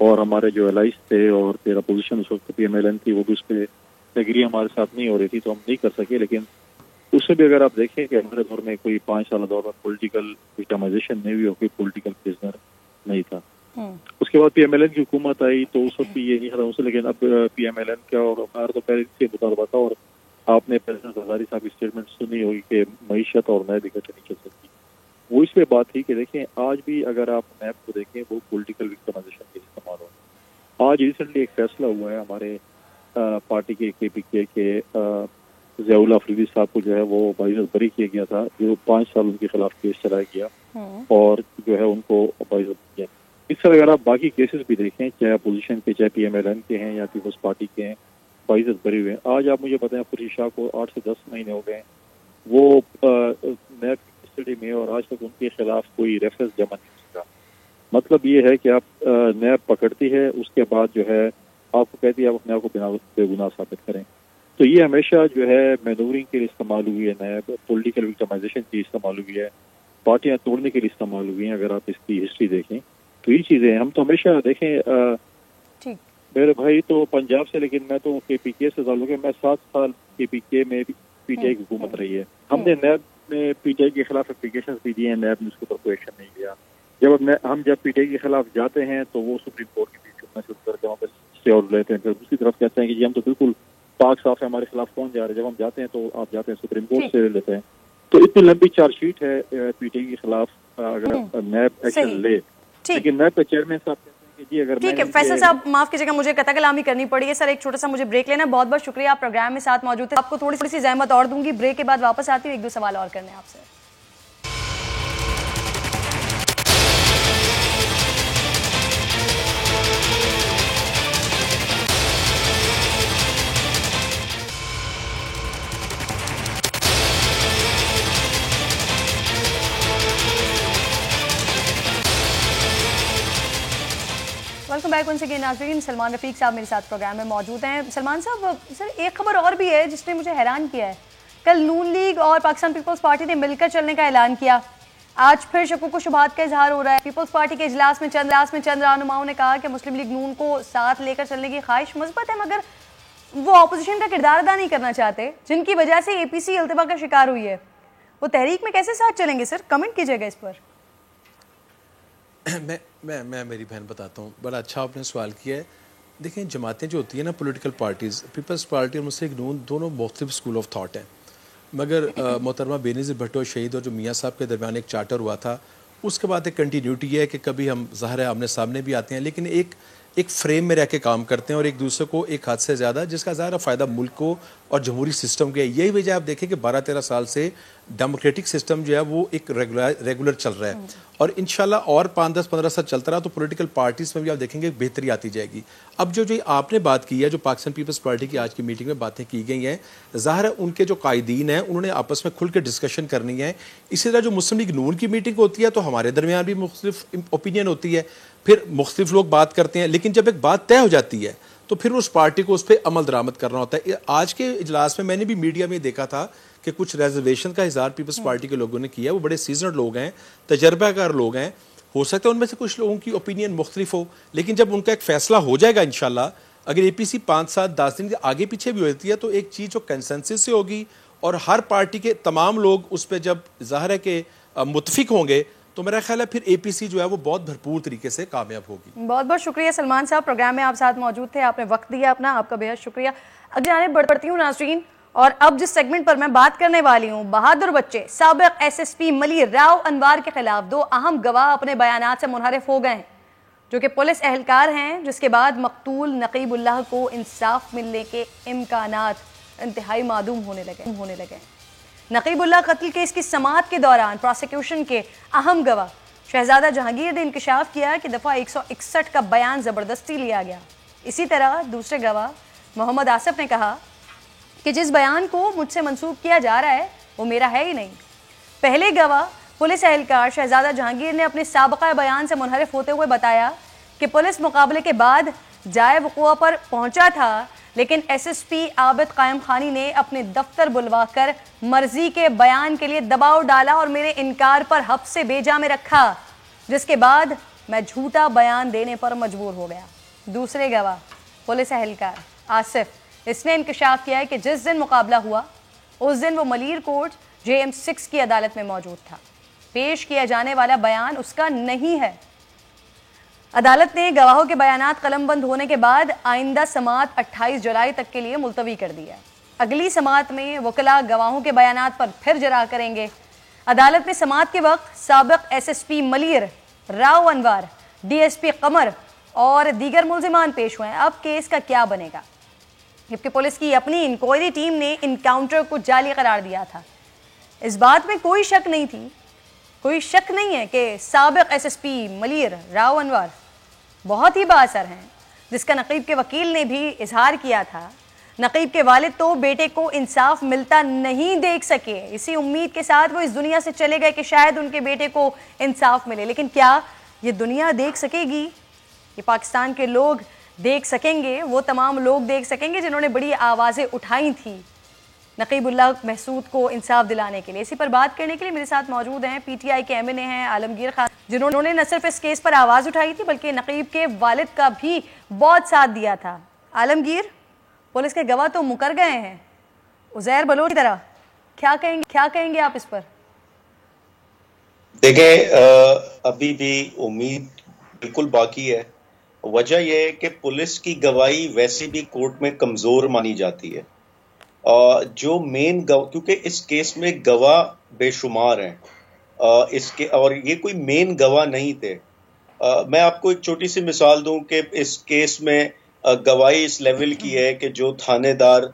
और हमारे जो एलाइज थे और तेरा पोजीशन उस वक्त PMLN थी वो भी उस पर एग्री हमारे साथ नहीं हो रही थी, तो हम नहीं कर सके। लेकिन उससे भी अगर आप देखें कि हमारे दौर में कोई 5 साल दौर में पॉलिटिकल विक्टिमाइजेशन नहीं हुई और कोई पॉलिटिकल प्रिजनर नहीं था। उसके बाद PMLN की हुकूमत आई तो उस वक्त भी ये नहीं खत्म हो, लेकिन अब PMLN का और हमारा तो पहले से मुतालबा था, और आपने प्रेसिडेंट हजारी साहब की स्टेटमेंट सुनी होगी कि मईशत और नैब इकट्ठे नहीं चल सकती। वो इसमें बात थी कि देखें, आज भी अगर आप नैब को देखें वो पॉलिटिकल विक्टिमाइजेशन के इस्तेमाल हो। आज रिसेंटली एक फैसला हुआ है हमारे पार्टी के KPK के ज़ियाउल अफरीदी साहब को जो है वो बाइज़त बरी किया गया था, जो 5 साल उनके खिलाफ केस चलाया गया और जो है उनको बाइज़त किया। इस तरह अगर आप बाकी केसेस भी देखें, चाहे अपोजिशन के, चाहे PMLN के हैं या पीपल्स पार्टी के हैं, बाइज़त बरी हुए हैं। आज आप मुझे बताएं, खुर्शीद शाह को 8 से 10 महीने हो गए, वो नैब कस्टडी में, और आज तक उनके खिलाफ कोई रेफरेंस जमा नहीं हो सका। मतलब ये है कि आप नैब पकड़ती है, उसके बाद जो है आपको कहती है आप अपने आप को बेगुनाह साबित करें। तो ये हमेशा जो है मैनूवरिंग के लिए इस्तेमाल हुई है नैब, पॉलिटिकल विक्टिमाइजेशन के लिए इस्तेमाल हुई है, पार्टियां तोड़ने के लिए इस्तेमाल हुई हैं। अगर आप इसकी हिस्ट्री देखें तो ये चीज़ें हम तो हमेशा देखें। मेरे भाई तो पंजाब से, लेकिन मैं तो KPK से ताल्लुक है। मैं 7 साल KPK में PTI की हुकूमत रही है। हमने नैब में PTI के खिलाफ एप्लीकेशन भी दिए हैं, नैब ने उसके ऊपर कोई एक्शन नहीं लिया। जब PTI के खिलाफ जाते हैं तो वो सुप्रीम कोर्ट की फीस चुनना शुरू करके वहाँ पर स्टे ऑर्डर लेते हैं, फिर दूसरी तरफ कहते हैं कि जी हम तो बिल्कुल पाक साफ है, हमारे खिलाफ कौन जा रहा है। जब हम जाते हैं तो आप जाते हैं सुप्रीम कोर्ट से लेते हैं। तो इतनी लंबी चार्जशीट है PTI के खिलाफ अगर नैब एक्शन ले, लेकिन नैब के चेयरमैन साहब कहते हैं कि जी अगर ठीक है फैसल साहब, माफ कीजिएगा मुझे कथा कलामी करनी पड़ी है। सर एक छोटा सा मुझे ब्रेक लेना है। बहुत बहुत शुक्रिया, आप प्रोग्राम में साथ मौजूद थे। आपको थोड़ी सी जहमत और दूंगी, ब्रेक के बाद वापस आती हूँ, 1-2 सवाल और करने आपसे। वेलकम बैक वंस अगेन नाज़रीन। सलमान रफीक साहब मेरे साथ प्रोग्राम में मौजूद हैं। सलमान साहब, सर एक खबर और भी है जिसने मुझे हैरान किया है। कल नून लीग और पाकिस्तान पीपल्स पार्टी ने मिलकर चलने का ऐलान किया। आज फिर शकूक व शुबहात का इजहार हो रहा है। पीपल्स पार्टी के इजलास में चंद रहनुमाओं ने कहा कि मुस्लिम लीग नून को साथ लेकर चलने की ख्वाहिश मुस्बत है, मगर वो अपोजिशन का किरदार अदा नहीं करना चाहते, जिनकी वजह से APC इल्तिबा का शिकार हुई है। वो तहरीक में कैसे साथ चलेंगे? सर कमेंट कीजिएगा इस पर। मैं मेरी बहन बताता हूँ, बड़ा अच्छा आपने सवाल किया है। देखें, जमातें जो होती है ना, पॉलिटिकल पार्टीज़, पीपल्स पार्टी और मुस्लिम लीग नून दोनों मुख्तलिफ स्कूल ऑफ थाट हैं। मगर मोहतरमा बेनज़ीर भुट्टो शहीद और जो मियाँ साहब के दरमियान एक चार्टर हुआ था, उसके बाद एक कंटिन्यूटी है कि कभी हम ज़ाहिर है आमने सामने भी आते हैं, लेकिन एक फ्रेम में रह के काम करते हैं और एक दूसरे को एक हद से ज़्यादा, जिसका ज़ाहिर फ़ायदा मुल्क को और जमहूरी सिस्टम के। यही वजह आप देखें कि 12-13 साल से डेमोक्रेटिक सिस्टम जो है वो एक रेगुलर चल रहा है, और इंशाल्लाह और 5-10-15 साल चलता रहा तो पॉलिटिकल पार्टीज़ में भी आप देखेंगे बेहतरी आती जाएगी। अब जो आपने बात की है, जो पाकिस्तान पीपल्स पार्टी की आज की मीटिंग में बातें की गई हैं, ज़ाहिर है उनके जो कायदीन हैं उन्होंने आपस में खुल के डिस्कशन करनी है। इसी तरह जो मुस्लिम लीग नून की मीटिंग होती है तो हमारे दरमियान भी मुख्तलिफ ओपिनियन होती है, फिर मुख्तलिफ लोग बात करते हैं, लेकिन जब एक बात तय हो जाती है तो फिर उस पार्टी को उस पर अमल दरामद करना होता है। आज के इजलास में मैंने भी मीडिया में देखा था कि कुछ रिजर्वेशन का इजहार पीपल्स पार्टी के लोगों ने किया। वो बड़े सीजनड लोग हैं, तजर्बाकार लोग हैं, हो सकता है उनमें से कुछ लोगों की ओपिनियन मुख्तलिफ हो, लेकिन जब उनका एक फैसला हो जाएगा इंशाल्लाह, अगर APC 5, 7, 10 दिन आगे पीछे भी होती है तो एक चीज़ जो कंसेंसस से होगी और हर पार्टी के तमाम लोग उस पर जब ज़ाहिर है कि मुतफिक होंगे तो मेरा ख्याल है फिर APC जो है वो बहुत भरपूर तरीके से कामयाब होगी। बहुत बहुत शुक्रिया सलमान साहब, प्रोग्राम में आप साथ मौजूद थे, आपने वक्त दिया अपना, आपका बेहद शुक्रिया। अब जाने बढ़ती हूँ नाज़रीन, और अब जिस सेगमेंट पर मैं बात करने वाली हूँ, बहादुर बच्चे साबिक SSP मलिर राव अनवार के खिलाफ 2 अहम गवाह अपने बयानात से मुनहरिफ हो गए हैं, जो कि पुलिस एहलकार हैं, जिसके बाद मकतूल नकीबुल्लाह को इंसाफ मिलने के इम्कानात इंतहाई मादूम होने लगे। नकीबुल्लाह कत्ल केस की समाअत के दौरान प्रोसिक्यूशन के अहम गवाह शहजादा जहांगीर ने इंकशाफ किया कि दफ़ा 161 का बयान ज़बरदस्ती लिया गया। इसी तरह दूसरे गवाह मोहम्मद आसिफ ने कहा कि जिस बयान को मुझसे मंसूब किया जा रहा है वो मेरा है ही नहीं। पहले गवाह पुलिस एहलकार शहजादा जहांगीर ने अपने साबका बयान से मुनहरिफ होते हुए बताया कि पुलिस मुकाबले के बाद जाए वक़ुआ पर पहुंचा था, लेकिन SSP आबिद कायम खानी ने अपने दफ्तर बुलवाकर मर्जी के बयान के लिए दबाव डाला और मेरे इनकार पर हब्से बेजा में रखा, जिसके बाद मैं झूठा बयान देने पर मजबूर हो गया। दूसरे गवाह पुलिस एहलकार आसिफ, इसने इंकशाफ किया है कि जिस दिन मुकाबला हुआ उस दिन वो मलिर कोर्ट JM 6 की अदालत में मौजूद था। पेश किया जाने वाला बयान उसका नहीं है। अदालत ने गवाहों के बयानात कलमबंद होने के बाद आइंदा समाअत 28 जुलाई तक के लिए मुलतवी कर दिया। अगली समाअत में वकला गवाहों के बयानात पर फिर जरा करेंगे। अदालत में समाअत के वक्त साबिक SSP मलिर राव अनवार, DSP कमर और दीगर मुल्जिमान पेश हुए हैं। अब केस का क्या बनेगा, जबकि पुलिस की अपनी इंक्वायरी टीम ने इनकाउंटर को जाली करार दिया था। इस बात में कोई शक नहीं है कि साबिक SSP मलिर राव अनवार बहुत ही बाअसर हैं, जिसका नकीब के वकील ने भी इजहार किया था। नकीब के वालिद तो बेटे को इंसाफ मिलता नहीं देख सके, इसी उम्मीद के साथ वो इस दुनिया से चले गए कि शायद उनके बेटे को इंसाफ मिले। लेकिन क्या ये दुनिया देख सकेगी? ये पाकिस्तान के लोग देख सकेंगे? वो तमाम लोग देख सकेंगे जिन्होंने बड़ी आवाज़ें उठाई थी नकीबुल्लाह महसूद को इंसाफ दिलाने के लिए? इसी पर बात करने के लिए मेरे साथ मौजूद हैं PTI के MNA हैं आलमगीर खान, जिन्होंने न सिर्फ इस केस पर आवाज़ उठाई थी बल्कि नकीब के वालिद का भी बहुत साथ दिया था। आलमगीर, पुलिस के गवाह तो मुकर गए हैं उज़ैर बलोच की तरह, क्या कहेंगे आप इस पर? देखें, अभी भी उम्मीद बिल्कुल बाकी है। वजह यह है कि पुलिस की गवाही वैसे भी कोर्ट में कमजोर मानी जाती है। जो मेन क्योंकि इस केस में गवाह बेशुमार हैं इसके, और ये कोई मेन गवाह नहीं थे। मैं आपको एक छोटी सी मिसाल दूं कि इस केस में गवाही इस लेवल की है कि जो थानेदार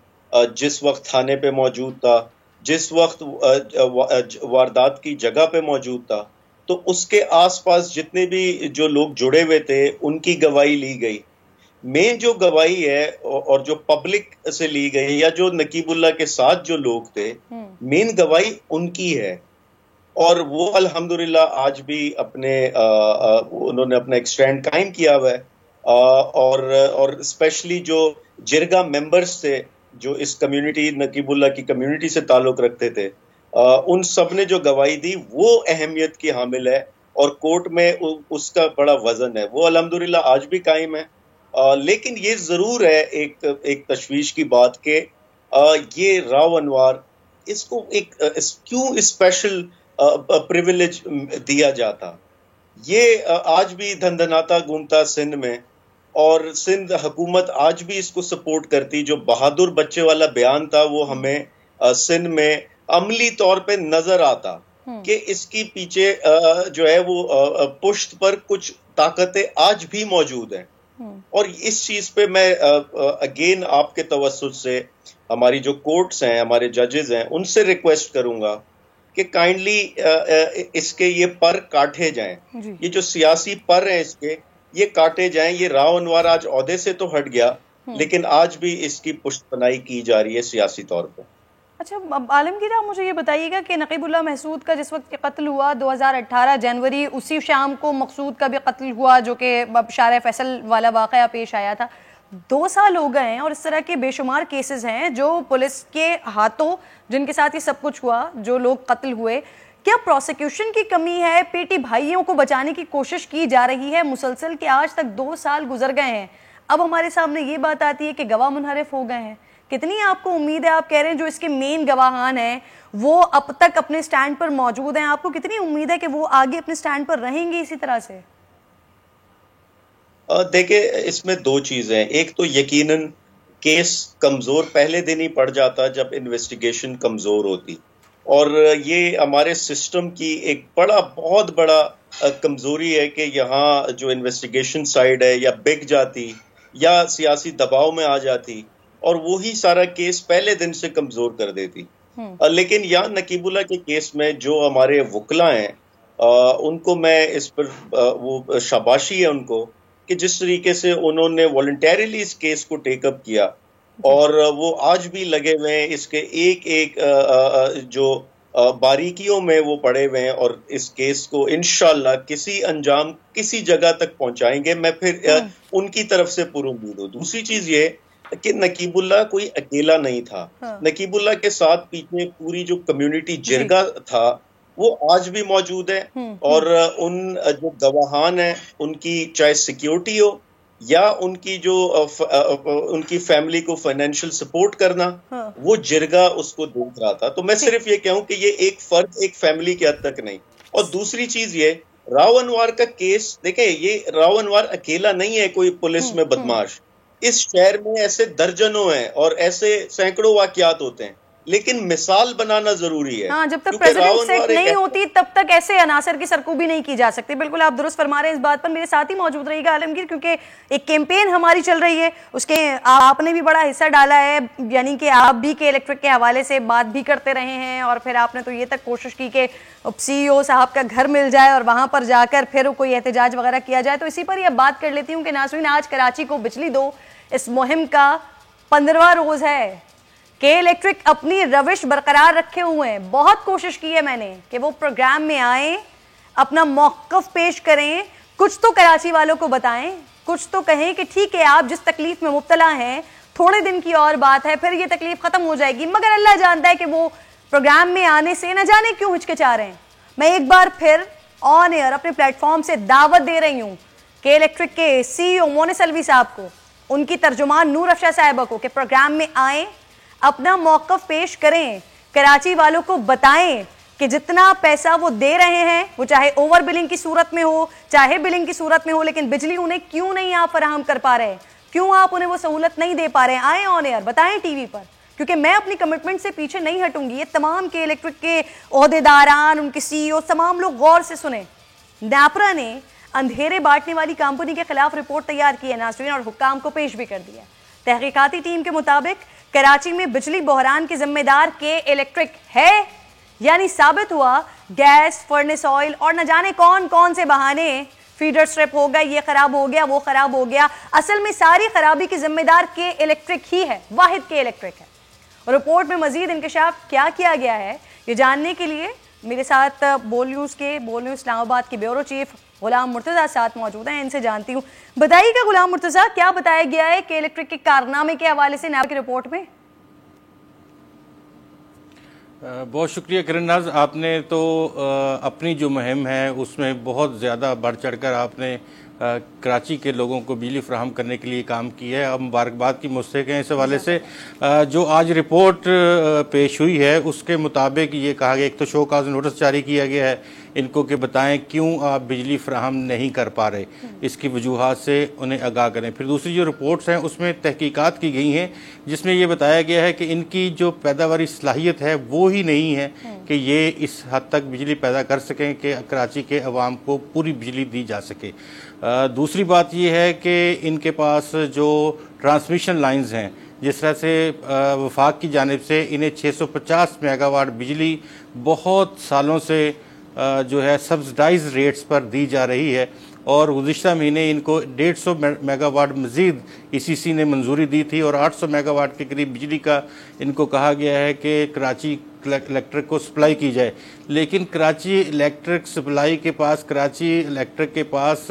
जिस वक्त थाने पे मौजूद था, जिस वक्त वारदात की जगह पे मौजूद था, तो उसके आसपास जितने भी जो लोग जुड़े हुए थे उनकी गवाही ली गई। मेन जो गवाही है और जो पब्लिक से ली गई या जो नकीबुल्लाह के साथ जो लोग थे, मेन गवाही उनकी है। और वो अल्हम्दुलिल्लाह आज भी उन्होंने अपना एक स्टैंड कायम किया हुआ है। और स्पेशली जो जिरगा मेंबर्स थे जो इस कम्युनिटी नकीबुल्लाह की कम्युनिटी से ताल्लुक रखते थे, उन सब ने जो गवाही दी वो अहमियत की हामिल है और कोर्ट में उसका बड़ा वजन है। वो अल्हम्दुलिल्लाह आज भी कायम है। लेकिन ये जरूर है एक तशवीश की बात के ये राव अनवार, इसको क्यों स्पेशल प्रिविलेज दिया जाता। ये आज भी धंधनाता घूमता सिंध में, और सिंध हुकूमत आज भी इसको सपोर्ट करती। जो बहादुर बच्चे वाला बयान था वो हमें सिंध में अमली तौर पे नजर आता कि इसकी पीछे जो है वो पुश्त पर कुछ ताकतें आज भी मौजूद हैं। और इस चीज पे मैं अगेन आपके तवज्जुह से हमारी जो कोर्ट्स हैं, हमारे जजेस हैं, उनसे रिक्वेस्ट करूंगा कि काइंडली इसके ये पर काटे जाएं। ये जो सियासी पर हैं इसके, ये काटे जाएं। ये राव अनवार आज ओहदे से तो हट गया, लेकिन आज भी इसकी पुष्टपनाही की जा रही है सियासी तौर पर। अच्छा आलमगीर, आप मुझे ये बताइएगा कि नकीबुल्लाह महसूद का जिस वक्त कत्ल हुआ 2018 जनवरी, उसी शाम को मकसूद का भी कत्ल हुआ, जो कि शार फैसल वाला वाक़या पेश आया था। 2 साल हो गए हैं और इस तरह के बेशुमार केसेस हैं जो पुलिस के हाथों, जिनके साथ ये सब कुछ हुआ, जो लोग कत्ल हुए, क्या प्रोसिक्यूशन की कमी है? पीटी भाइयों को बचाने की कोशिश की जा रही है मुसलसल कि आज तक 2 साल गुजर गए हैं, अब हमारे सामने ये बात आती है कि गवाह मुनहरिफ हो गए हैं। कितनी आपको उम्मीद है? आप कह रहे हैं जो इसके मेन गवाहान हैं वो अब तक अपने स्टैंड पर मौजूद हैं, आपको कितनी उम्मीद है कि वो आगे अपने स्टैंड पर रहेंगे इसी तरह से? देखिए, इसमें 2 चीजें हैं। एक तो यकीनन केस कमजोर पहले दिन ही पड़ जाता जब इन्वेस्टिगेशन कमजोर होती, और ये हमारे सिस्टम की एक बहुत बड़ा कमजोरी है कि यहाँ जो इन्वेस्टिगेशन साइड है या बिक जाती या सियासी दबाव में आ जाती और वही सारा केस पहले दिन से कमजोर कर देती। लेकिन यहाँ नकीबुल्लाह के केस में जो हमारे वकला हैं, उनको मैं इस पर वो शाबाशी है उनको कि जिस तरीके से उन्होंने वॉलंटरीली इस केस को टेकअप किया, और वो आज भी लगे हुए हैं इसके एक जो बारीकियों में वो पड़े हुए हैं, और इस केस को इंशाल्लाह किसी अंजाम किसी जगह तक पहुंचाएंगे। मैं फिर उनकी तरफ से पूरी उम्मीद हूँ। दूसरी चीज ये कि नकीबुल्लाह कोई अकेला नहीं था। नकीबुल्लाह के साथ पीछे पूरी जो कम्युनिटी जिरगा था वो आज भी मौजूद है, और उन जो गवाहान हैं उनकी चाहे सिक्योरिटी हो या उनकी जो उनकी फैमिली को फाइनेंशियल सपोर्ट करना, वो जिरगा उसको देख रहा था। तो मैं सिर्फ ये कहूं कि ये एक फर्द एक फैमिली के हद तक नहीं। और दूसरी चीज ये, राव अनवर का केस देखें, ये राव अनवर अकेला नहीं है कोई पुलिस में बदमाश। इस शहर में ऐसे दर्जनों हैं और ऐसे सैकड़ों वाकयात होते हैं, लेकिन मिसाल बनाना जरूरी है। हाँ, जब तक प्रेसिडेंट सेट नहीं होती तब तक ऐसे अनासर की सरकूबी नहीं की जा सकती। बिल्कुल आप दुरुस्त फरमा रहे हैं इस बात पर। मेरे साथ ही मौजूद रहिएगा आलमगीर, क्योंकि एक कैंपेन हमारी चल रही है, उसके आपने भी बड़ा हिस्सा डाला है, यानी कि आप भी के इलेक्ट्रिक के हवाले से बात भी करते रहे हैं, और फिर आपने तो ये तक कोशिश की कि CEO साहब का घर मिल जाए और वहां पर जाकर फिर कोई एहतजाज वगैरह किया जाए। तो इसी पर यह बात कर लेती हूँ कि नाज़रीन, आज कराची को बिजली दो इस मुहिम का 15वां रोज है। के इलेक्ट्रिक अपनी रविश बरकरार रखे हुए हैं। बहुत कोशिश की है मैंने कि वो प्रोग्राम में आए, अपना मौक़िफ़ पेश करें, कुछ तो कराची वालों को बताएं, कुछ तो कहें कि ठीक है आप जिस तकलीफ में मुब्तला हैं थोड़े दिन की और बात है, फिर ये तकलीफ खत्म हो जाएगी। मगर अल्लाह जानता है कि वो प्रोग्राम में आने से न जाने क्यों हिचकिचा रहे हैं। मैं एक बार फिर ऑन एयर अपने प्लेटफॉर्म से दावत दे रही हूँ के इलेक्ट्रिक के CEO मोनिस अलवी साहब को, उनकी तर्जुमान नूर अफशा साहिबा को, कि प्रोग्राम में आए, अपना मौक़िफ़ पेश करें, कराची वालों को बताएं कि जितना पैसा वो दे रहे हैं, वो चाहे ओवर बिलिंग की सूरत में हो चाहे बिलिंग की सूरत में हो, लेकिन बिजली उन्हें क्यों नहीं आप फराहम कर पा रहे, क्यों आप उन्हें वो सहूलत नहीं दे पा रहे हैं। आए ऑन एयर, बताएं टीवी पर, क्योंकि मैं अपनी कमिटमेंट से पीछे नहीं हटूंगी। ये तमाम के इलेक्ट्रिक के ओहदेदारान, उनके CEO, तमाम लोग गौर से सुने। नैपरा ने अंधेरे बांटने वाली कंपनी के खिलाफ रिपोर्ट तैयार की है नाज़रीन, और हुक्काम को पेश भी कर दिया। तहकीकाती टीम के मुताबिक कराची में बिजली बहरान के जिम्मेदार के इलेक्ट्रिक है, यानी साबित हुआ गैस, फर्नेस ऑयल और न जाने कौन कौन से बहाने, फीडर स्ट्रिप हो गया, ये खराब हो गया, वो खराब हो गया। असल में सारी खराबी की जिम्मेदार के इलेक्ट्रिक ही है, वाहिद के इलेक्ट्रिक है। रिपोर्ट में मजीद इंकशाफ क्या किया गया है, ये जानने के लिए मेरे साथ बोल न्यूज़ इस्लामाबाद के ब्यूरो चीफ गुलाम मुर्तज़ा साथ मौजूद हैं, इनसे जानती हूँ। बताइएगा गुलाम मुर्तज़ा, क्या बताया गया है कि इलेक्ट्रिक के कारनामे के हवाले से नैब की रिपोर्ट में? बहुत शुक्रिया किरण नाज, आपने तो अपनी जो मुहिम है उसमें बहुत ज़्यादा बढ़ चढ़ कर आपने कराची के लोगों को बिजली फराहम करने के लिए काम किया है। अब मुबारकबाद की मुस्तहिक हैं इस हवाले से। जो आज रिपोर्ट पेश हुई है उसके मुताबिक ये कहा गया, एक तो शो काज नोटिस जारी किया गया है इनको कि बताएं क्यों आप बिजली फराहम नहीं कर पा रहे, इसकी वजूहात से उन्हें आगाह करें। फिर दूसरी जो रिपोर्ट्स हैं उसमें तहकीकात की गई हैं जिसमें यह बताया गया है कि इनकी जो पैदावारी सलाहियत है वो ही नहीं है कि ये इस हद तक बिजली पैदा कर सकें कि कराची के अवाम को पूरी बिजली दी जा सके। दूसरी बात यह है कि इनके पास जो ट्रांसमिशन लाइंस हैं, जिस तरह से वफाक की जानिब से इन्हें 650 मेगावाट बिजली बहुत सालों से जो है सब्सिडाइज रेट्स पर दी जा रही है, और गुज़िश्ता महीने इनको 150 मेगावाट मज़ीद ECC ने मंजूरी दी थी, और 800 मेगावाट के करीब बिजली का इनको कहा गया है कि कराची इलेक्ट्रिक को सप्लाई की जाए। लेकिन कराची इलेक्ट्रिक सप्लाई के पास, कराची इलेक्ट्रिक के पास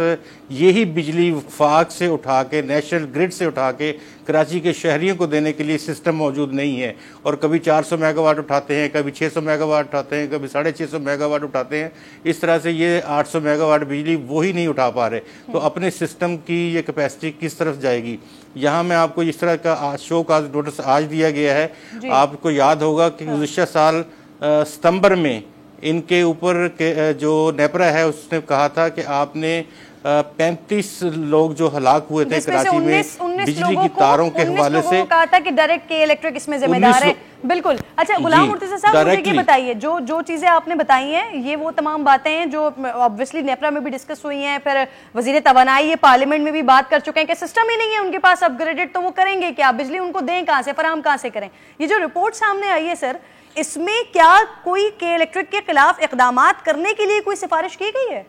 यही बिजली वफाक से उठा के, नेशनल ग्रिड से उठा के कराची के शहरियों को देने के लिए सिस्टम मौजूद नहीं है। और कभी 400 मेगावाट उठाते हैं, कभी 600 मेगावाट उठाते हैं, कभी 650 मेगावाट उठाते हैं। इस तरह से ये 800 मेगावाट बिजली वो ही नहीं उठा पा रहे। तो अपने सिस्टम की ये कैपेसिटी किस तरफ जाएगी? यहाँ मैं आपको इस तरह का शो का नोटिस आज दिया गया है। आपको याद होगा कि गुज़िश्ता साल सितंबर में इनके ऊपर जो नेपरा है उसने कहा था कि आपने 35 लोग जो हलाक हुए थे कराची में बिजली की तारों के हवाले से, कहा था कि डायरेक्ट के इलेक्ट्रिक इसमें जिम्मेदार है। बिल्कुल। अच्छा गुलाम मुर्तज़ा साहब, मुझे ये बताइए, जो चीजें आपने बताई हैं ये वो तमाम बातें हैं जो ऑब्वियसली नेपरा में भी डिस्कस हुई हैं, फिर वजीर तवानाई ये पार्लियामेंट में भी बात कर चुके हैं कि सिस्टम ही नहीं है उनके पास अपग्रेडेड, तो वो करेंगे क्या? बिजली उनको दें कहां से, फराहम कहां से करें? ये जो रिपोर्ट सामने आई है सर, इसमें क्या कोई के इलेक्ट्रिक के खिलाफ इक़दामात करने के लिए कोई सिफारिश की गई है?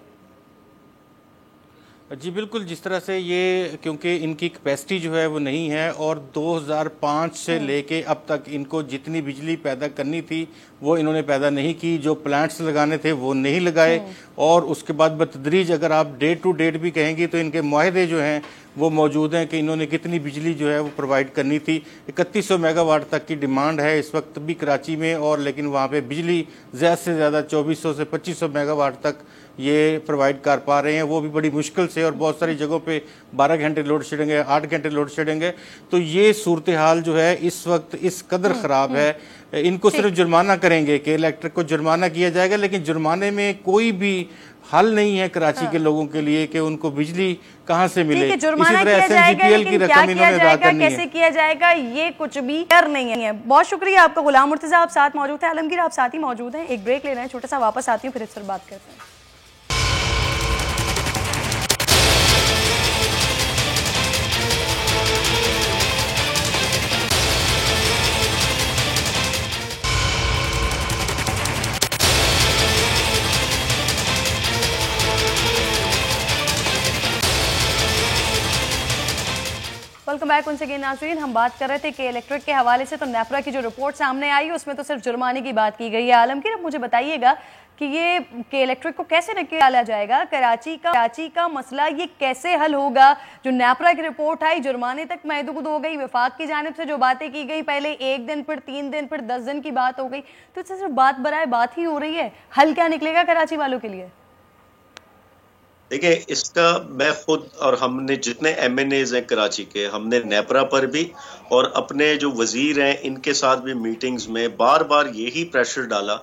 जी बिल्कुल, जिस तरह से ये, क्योंकि इनकी कैपेसिटी जो है वो नहीं है और 2005 से लेके अब तक इनको जितनी बिजली पैदा करनी थी वो इन्होंने पैदा नहीं की, जो प्लांट्स लगाने थे वो नहीं लगाए। और उसके बाद बतदरीज अगर आप डेट टू डेट भी कहेंगे तो इनके मुआहदे जो हैं वो मौजूद हैं कि इन्होंने कितनी बिजली जो है वो प्रोवाइड करनी थी। 3100 मेगावाट तक की डिमांड है इस वक्त भी कराची में, और लेकिन वहाँ पे बिजली ज़्यादा से ज़्यादा 2400 से 2500 मेगावाट तक ये प्रोवाइड कर पा रहे हैं, वो भी बड़ी मुश्किल से। और बहुत सारी जगहों पे 12 घंटे लोड शेडिंग है, 8 घंटे लोड शेडिंग है। तो ये सूरत हाल जो है इस वक्त इस कदर ख़राब है। इनको सिर्फ जुर्माना करेंगे कि इलेक्ट्रिक को जुर्माना किया जाएगा, लेकिन जुर्माने में कोई भी हल नहीं है कराची के लोगों के लिए कि उनको बिजली कहां से मिले। इसी तरह एसएनजीपीएल की रकम इन्होंने अदा करनी है, कैसे किया जाएगा ये कुछ भी कर नहीं है। बहुत शुक्रिया आपका गुलाम मुर्तज़ा, आप साथ मौजूद है। आलमगीर आप साथ ही मौजूद हैं। एक ब्रेक ले रहे हैं छोटा सा, वापस आती हूँ फिर इस पर बात करते हैं। वेलकम बैक उनसे अगेन नाज़रीन। हम बात कर रहे थे कि इलेक्ट्रिक के हवाले से, तो नेपरा की जो रिपोर्ट सामने आई उसमें तो सिर्फ जुर्माने की बात की गई है। आलमगीर अब मुझे बताइएगा कि ये के इलेक्ट्रिक को कैसे निकाला जाएगा? कराची का मसला ये कैसे हल होगा? जो नेपरा की रिपोर्ट आई जुर्माने तक महदूद हो गई, विफाक की जानिब से जो बातें की गई, पहले 1 दिन फिर 3 दिन फिर 10 दिन की बात हो गई, तो इससे सिर्फ बात बराए बात ही हो रही है। हल क्या निकलेगा कराची वालों के लिए? देखिए, इसका मैं खुद और हमने जितने MNAs हैं कराची के, हमने नेपरा पर भी और अपने जो वजीर हैं इनके साथ भी मीटिंग्स में बार बार यही प्रेशर डाला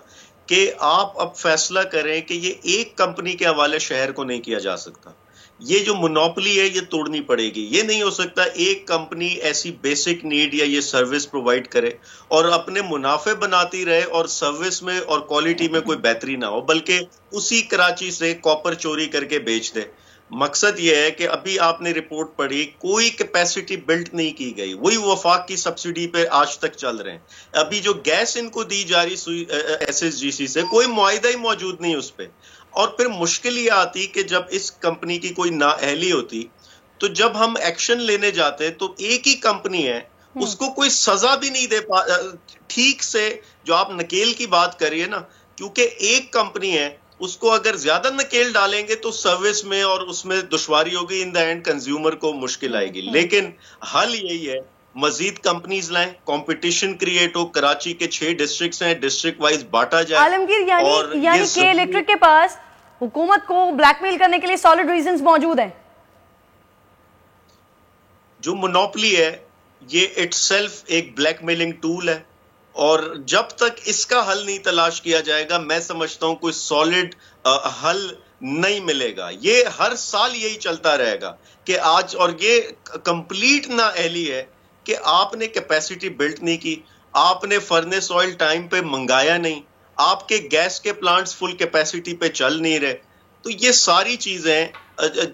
कि आप अब फैसला करें कि ये एक कंपनी के हवाले शहर को नहीं किया जा सकता। ये जो मोनोपोली है ये तोड़नी पड़ेगी। ये नहीं हो सकता एक कंपनी ऐसी बेसिक नीड या ये सर्विस प्रोवाइड करे और अपने मुनाफे बनाती रहे और सर्विस में और क्वालिटी में कोई बेहतरी ना हो, बल्कि उसी कराची से कॉपर चोरी करके बेच दे। मकसद ये है कि अभी आपने रिपोर्ट पढ़ी, कोई कैपेसिटी बिल्ड नहीं की गई, वही वफाक की सब्सिडी पे आज तक चल रहे हैं। अभी जो गैस इनको दी जा रही SSGC से, कोई मुआहिदा ही मौजूद नहीं उस पर। और फिर मुश्किल ये आती कि जब इस कंपनी की कोई नाअहली होती, तो जब हम एक्शन लेने जाते तो एक ही कंपनी है, उसको कोई सजा भी नहीं दे पा ठीक से। जो आप नकेल की बात करिए ना, क्योंकि एक कंपनी है, उसको अगर ज्यादा नकेल डालेंगे तो सर्विस में और उसमें दुश्वारी होगी, इन द एंड कंज्यूमर को मुश्किल आएगी। लेकिन हल यही है, मजीद कंपनीज लाएं, कंपटीशन क्रिएट हो, कराची के 6 डिस्ट्रिक्ट्स हैं, डिस्ट्रिक्ट वाइज बांटा जाए। आलमगीर यानी के इलेक्ट्रिक के पास हुकूमत को ब्लैकमेल करने के लिए सॉलिड रीजंस मौजूद हैं। जो मोनोपोली है ये इटसेल्फ एक ब्लैकमेलिंग टूल है, और जब तक इसका हल नहीं तलाश किया जाएगा, मैं समझता हूं कोई सॉलिड हल नहीं मिलेगा। ये हर साल यही चलता रहेगा कि आज, और ये कंप्लीट नाअहली है कि आपने कैपेसिटी बिल्ड नहीं की, आपने फर्नेस ऑयल टाइम पे मंगाया नहीं, आपके गैस के प्लांट्स फुल कैपेसिटी पे चल नहीं रहे। तो ये सारी चीजें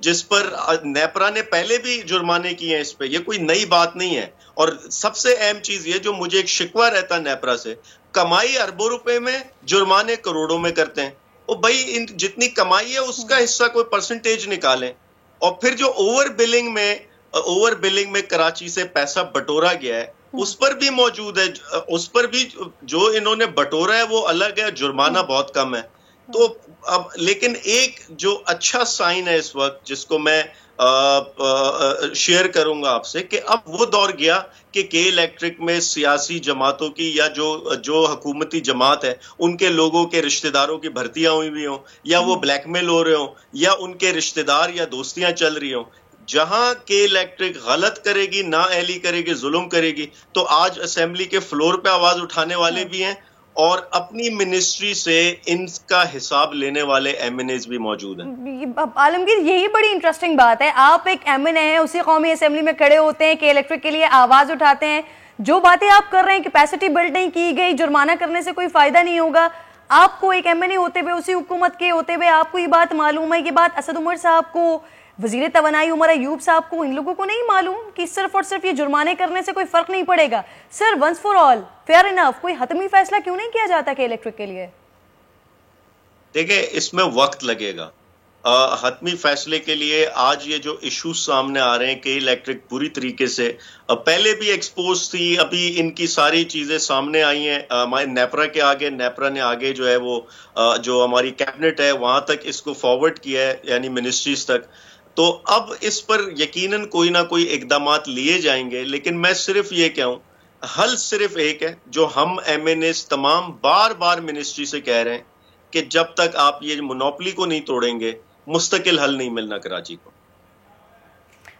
जिस पर नेपरा ने पहले भी जुर्माने किए हैं, इस पे ये कोई नई बात नहीं है। और सबसे अहम चीज ये जो मुझे एक शिकवा रहता नेपरा से, कमाई अरबों रुपए में, जुर्माने करोड़ों में करते हैं। और भाई इन जितनी कमाई है उसका हिस्सा कोई परसेंटेज निकालें। और फिर जो ओवर बिलिंग में कराची से पैसा बटोरा गया है, उस पर भी मौजूद है, उस पर भी जो इन्होंने बटोरा है वो अलग है, जुर्माना बहुत कम है। तो अब लेकिन एक जो अच्छा साइन है इस वक्त, जिसको मैं शेयर करूंगा आपसे, कि अब वो दौर गया कि के इलेक्ट्रिक में सियासी जमातों की या जो हुकूमती जमात है उनके लोगों के रिश्तेदारों की भर्तियां हुई हों, या वो ब्लैकमेल हो रहे हों, या उनके रिश्तेदार या दोस्तियां चल रही हों। जहां के इलेक्ट्रिक गलत करेगी, ना अहली करेगी, जुल्म करेगी, तो आज असेंबली के फ्लोर पे आवाज उठाने वाले भी हैं और अपनी मिनिस्ट्री से इनका हिसाब लेने वाले एमएनएज भी मौजूद हैं। आलमगीर, यही बड़ी इंटरेस्टिंग बात है। आप एक एमएनए हैं, उसी कौमी असेंबली में खड़े होते हैं, के इलेक्ट्रिक के लिए आवाज उठाते हैं। जो बातें आप कर रहे हैं, कैपेसिटी बिल्ड नहीं की गई, जुर्माना करने से कोई फायदा नहीं होगा, आपको एक एमएनए होते हुए, उसी हुकूमत के होते हुए आपको ये बात मालूम है। ये बात असद उमर साहब को, वजीर तवानाई उमर अयूब साहब को, इन लोगों को नहीं मालूम कि सिर्फ और सिर्फ ये जुर्माने करने से कोई फर्क नहीं पड़ेगा। Sir, once for all, fair enough, कोई हतमी फैसला क्यों नहीं किया जाता के इलेक्ट्रिक के लिए? देखिए, इसमें वक्त लगेगा। हतमी फैसले के लिए आज ये जो इश्यूज सामने आ रहे हैं कि इलेक्ट्रिक पूरी तरीके से पहले भी एक्सपोज थी, अभी इनकी सारी चीजें सामने आई हैं हमारे नेपरा के आगे। नेपरा ने आगे जो है वो जो हमारी कैबिनेट है वहां तक इसको फॉरवर्ड किया है, यानी मिनिस्ट्रीज तक। तो अब इस पर यकीनन कोई ना कोई इकदामात लिए जाएंगे। लेकिन मैं सिर्फ ये कहूं, हल सिर्फ एक है जो हम एमएनएस तमाम बार बार मिनिस्ट्री से कह रहे हैं कि जब तक आप ये मोनोपोली को नहीं तोड़ेंगे, मुस्तकिल हल नहीं मिलना कराची को।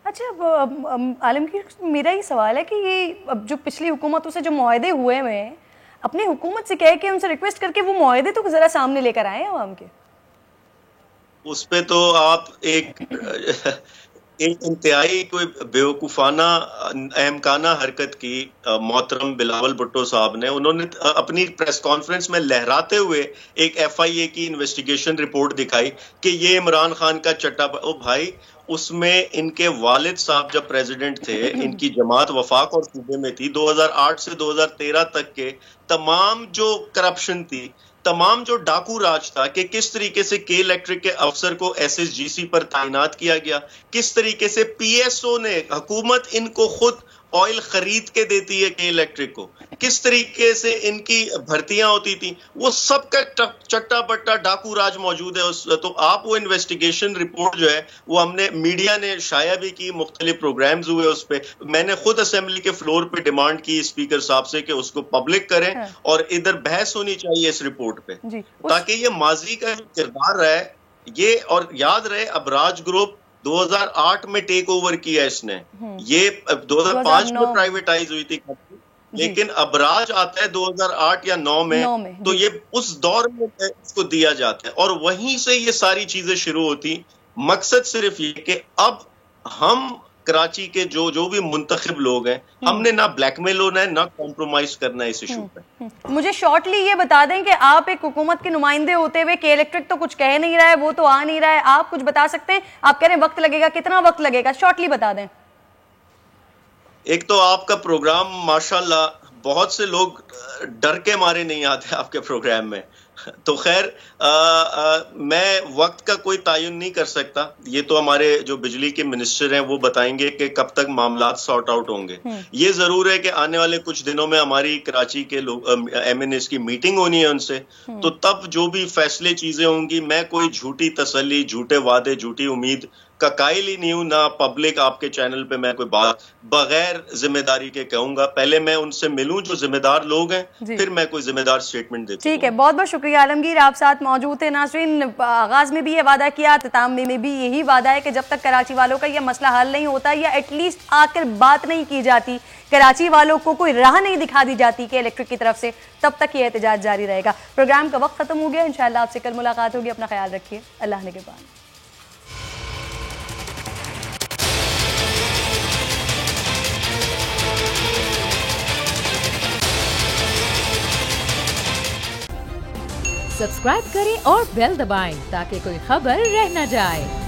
अच्छा, आलमगीर, मेरा ये सवाल है कि ये अब जो पिछली हुकूमतों से जो मुआहदे हुए हैं, अपनी हुकूमत से कह के, उनसे रिक्वेस्ट करके वो मुआहदे तो जरा सामने लेकर आए आवाम के। उस पे तो आप एक इंतहाई कोई बेवकूफाना अहमकाना हरकत की मोहतरम बिलावल भुट्टो साहब ने। उन्होंने अपनी प्रेस कॉन्फ्रेंस में लहराते हुए एक FIA की इन्वेस्टिगेशन रिपोर्ट दिखाई कि ये इमरान खान का चट्टा। ओ भाई, उसमें इनके वालिद साहब जब प्रेसिडेंट थे, इनकी जमात वफाक और सूबे में थी, 2008 से 2013 तक के तमाम जो करप्शन थी, तमाम जो डाकू राज था, कि किस तरीके से के इलेक्ट्रिक के अफसर को SSGC पर तैनात किया गया, किस तरीके से PSO ने, हुकूमत इनको खुद ऑयल खरीद के देती है के इलेक्ट्रिक को, किस तरीके से इनकी भर्तियां होती थी, वो सब का चट्टा बट्टा डाकू राज मौजूद है उस। तो आप वो इन्वेस्टिगेशन रिपोर्ट जो है वो हमने, मीडिया ने शाया भी की, मुख्तलिफ प्रोग्राम्स हुए उस पर। मैंने खुद असेंबली के फ्लोर पे डिमांड की स्पीकर साहब से कि उसको पब्लिक करें और इधर बहस होनी चाहिए इस रिपोर्ट पे, ताकि ये माजी का जो किरदार रहा है ये, और याद रहे अबराज ग्रुप 2008 में टेक ओवर किया इसने, ये 2005 में प्राइवेटाइज हुई थी, लेकिन अबराज आता है 2008 या 9 में, तो ये उस दौर में इसको दिया जाता है और वहीं से ये सारी चीजें शुरू होती। मकसद सिर्फ ये कि अब हम कराची के जो भी मुंतखब लोग हैं, हमने ना ब्लैकमेल होना है, ना कॉम्प्रोमाइज करना है इस इशू पे। मुझे शॉर्टली ये बता दें कि आप एक हुकूमत के नुमाइंदे होते हुए, के इलेक्ट्रिक तो कुछ कह नहीं रहा है, वो तो आ नहीं रहा है, आप कुछ बता सकते हैं? आप कह रहे हैं वक्त लगेगा, कितना वक्त लगेगा, शॉर्टली बता दें। एक तो आपका प्रोग्राम माशाल्लाह, बहुत से लोग डर के मारे नहीं आते आपके प्रोग्राम में, तो खैर मैं वक्त का कोई तायुन नहीं कर सकता। ये तो हमारे जो बिजली के मिनिस्टर हैं वो बताएंगे कि कब तक मामला सॉर्ट आउट होंगे। ये जरूर है कि आने वाले कुछ दिनों में हमारी कराची के MNAs की मीटिंग होनी है उनसे, तो तब जो भी फैसले चीजें होंगी, मैं कोई झूठी तसल्ली, झूठे वादे, झूठी उम्मीद का कायल ही नहीं हूं, ना पब्लिक आपके चैनल पे मैं कोई बात बगैर जिम्मेदारी के कहूंगा। पहले मैं उनसे मिलूं जो जिम्मेदार लोग हैं, फिर मैं कोई जिम्मेदार स्टेटमेंट देता हूं। ठीक है, बहुत बहुत शुक्रिया आलमगीर, आप साथ मौजूद थे। नाज़रीन, आगाज में भी ये वादा किया, इख्तिताम में भी यही वादा है कि जब तक कराची वालों का यह मसला हल नहीं होता, या एटलीस्ट आकर बात नहीं की जाती, कराची वालों को कोई राह नहीं दिखा दी जाती कि इलेक्ट्रिक की तरफ से, तब तक ये एहतजाज जारी रहेगा। प्रोग्राम का वक्त खत्म हो गया, इंशाअल्लाह आपसे कल मुलाकात होगी। अपना ख्याल रखिए, अल्लाह निगहबान। सब्सक्राइब करें और बेल दबाएं ताकि कोई खबर रह न जाए।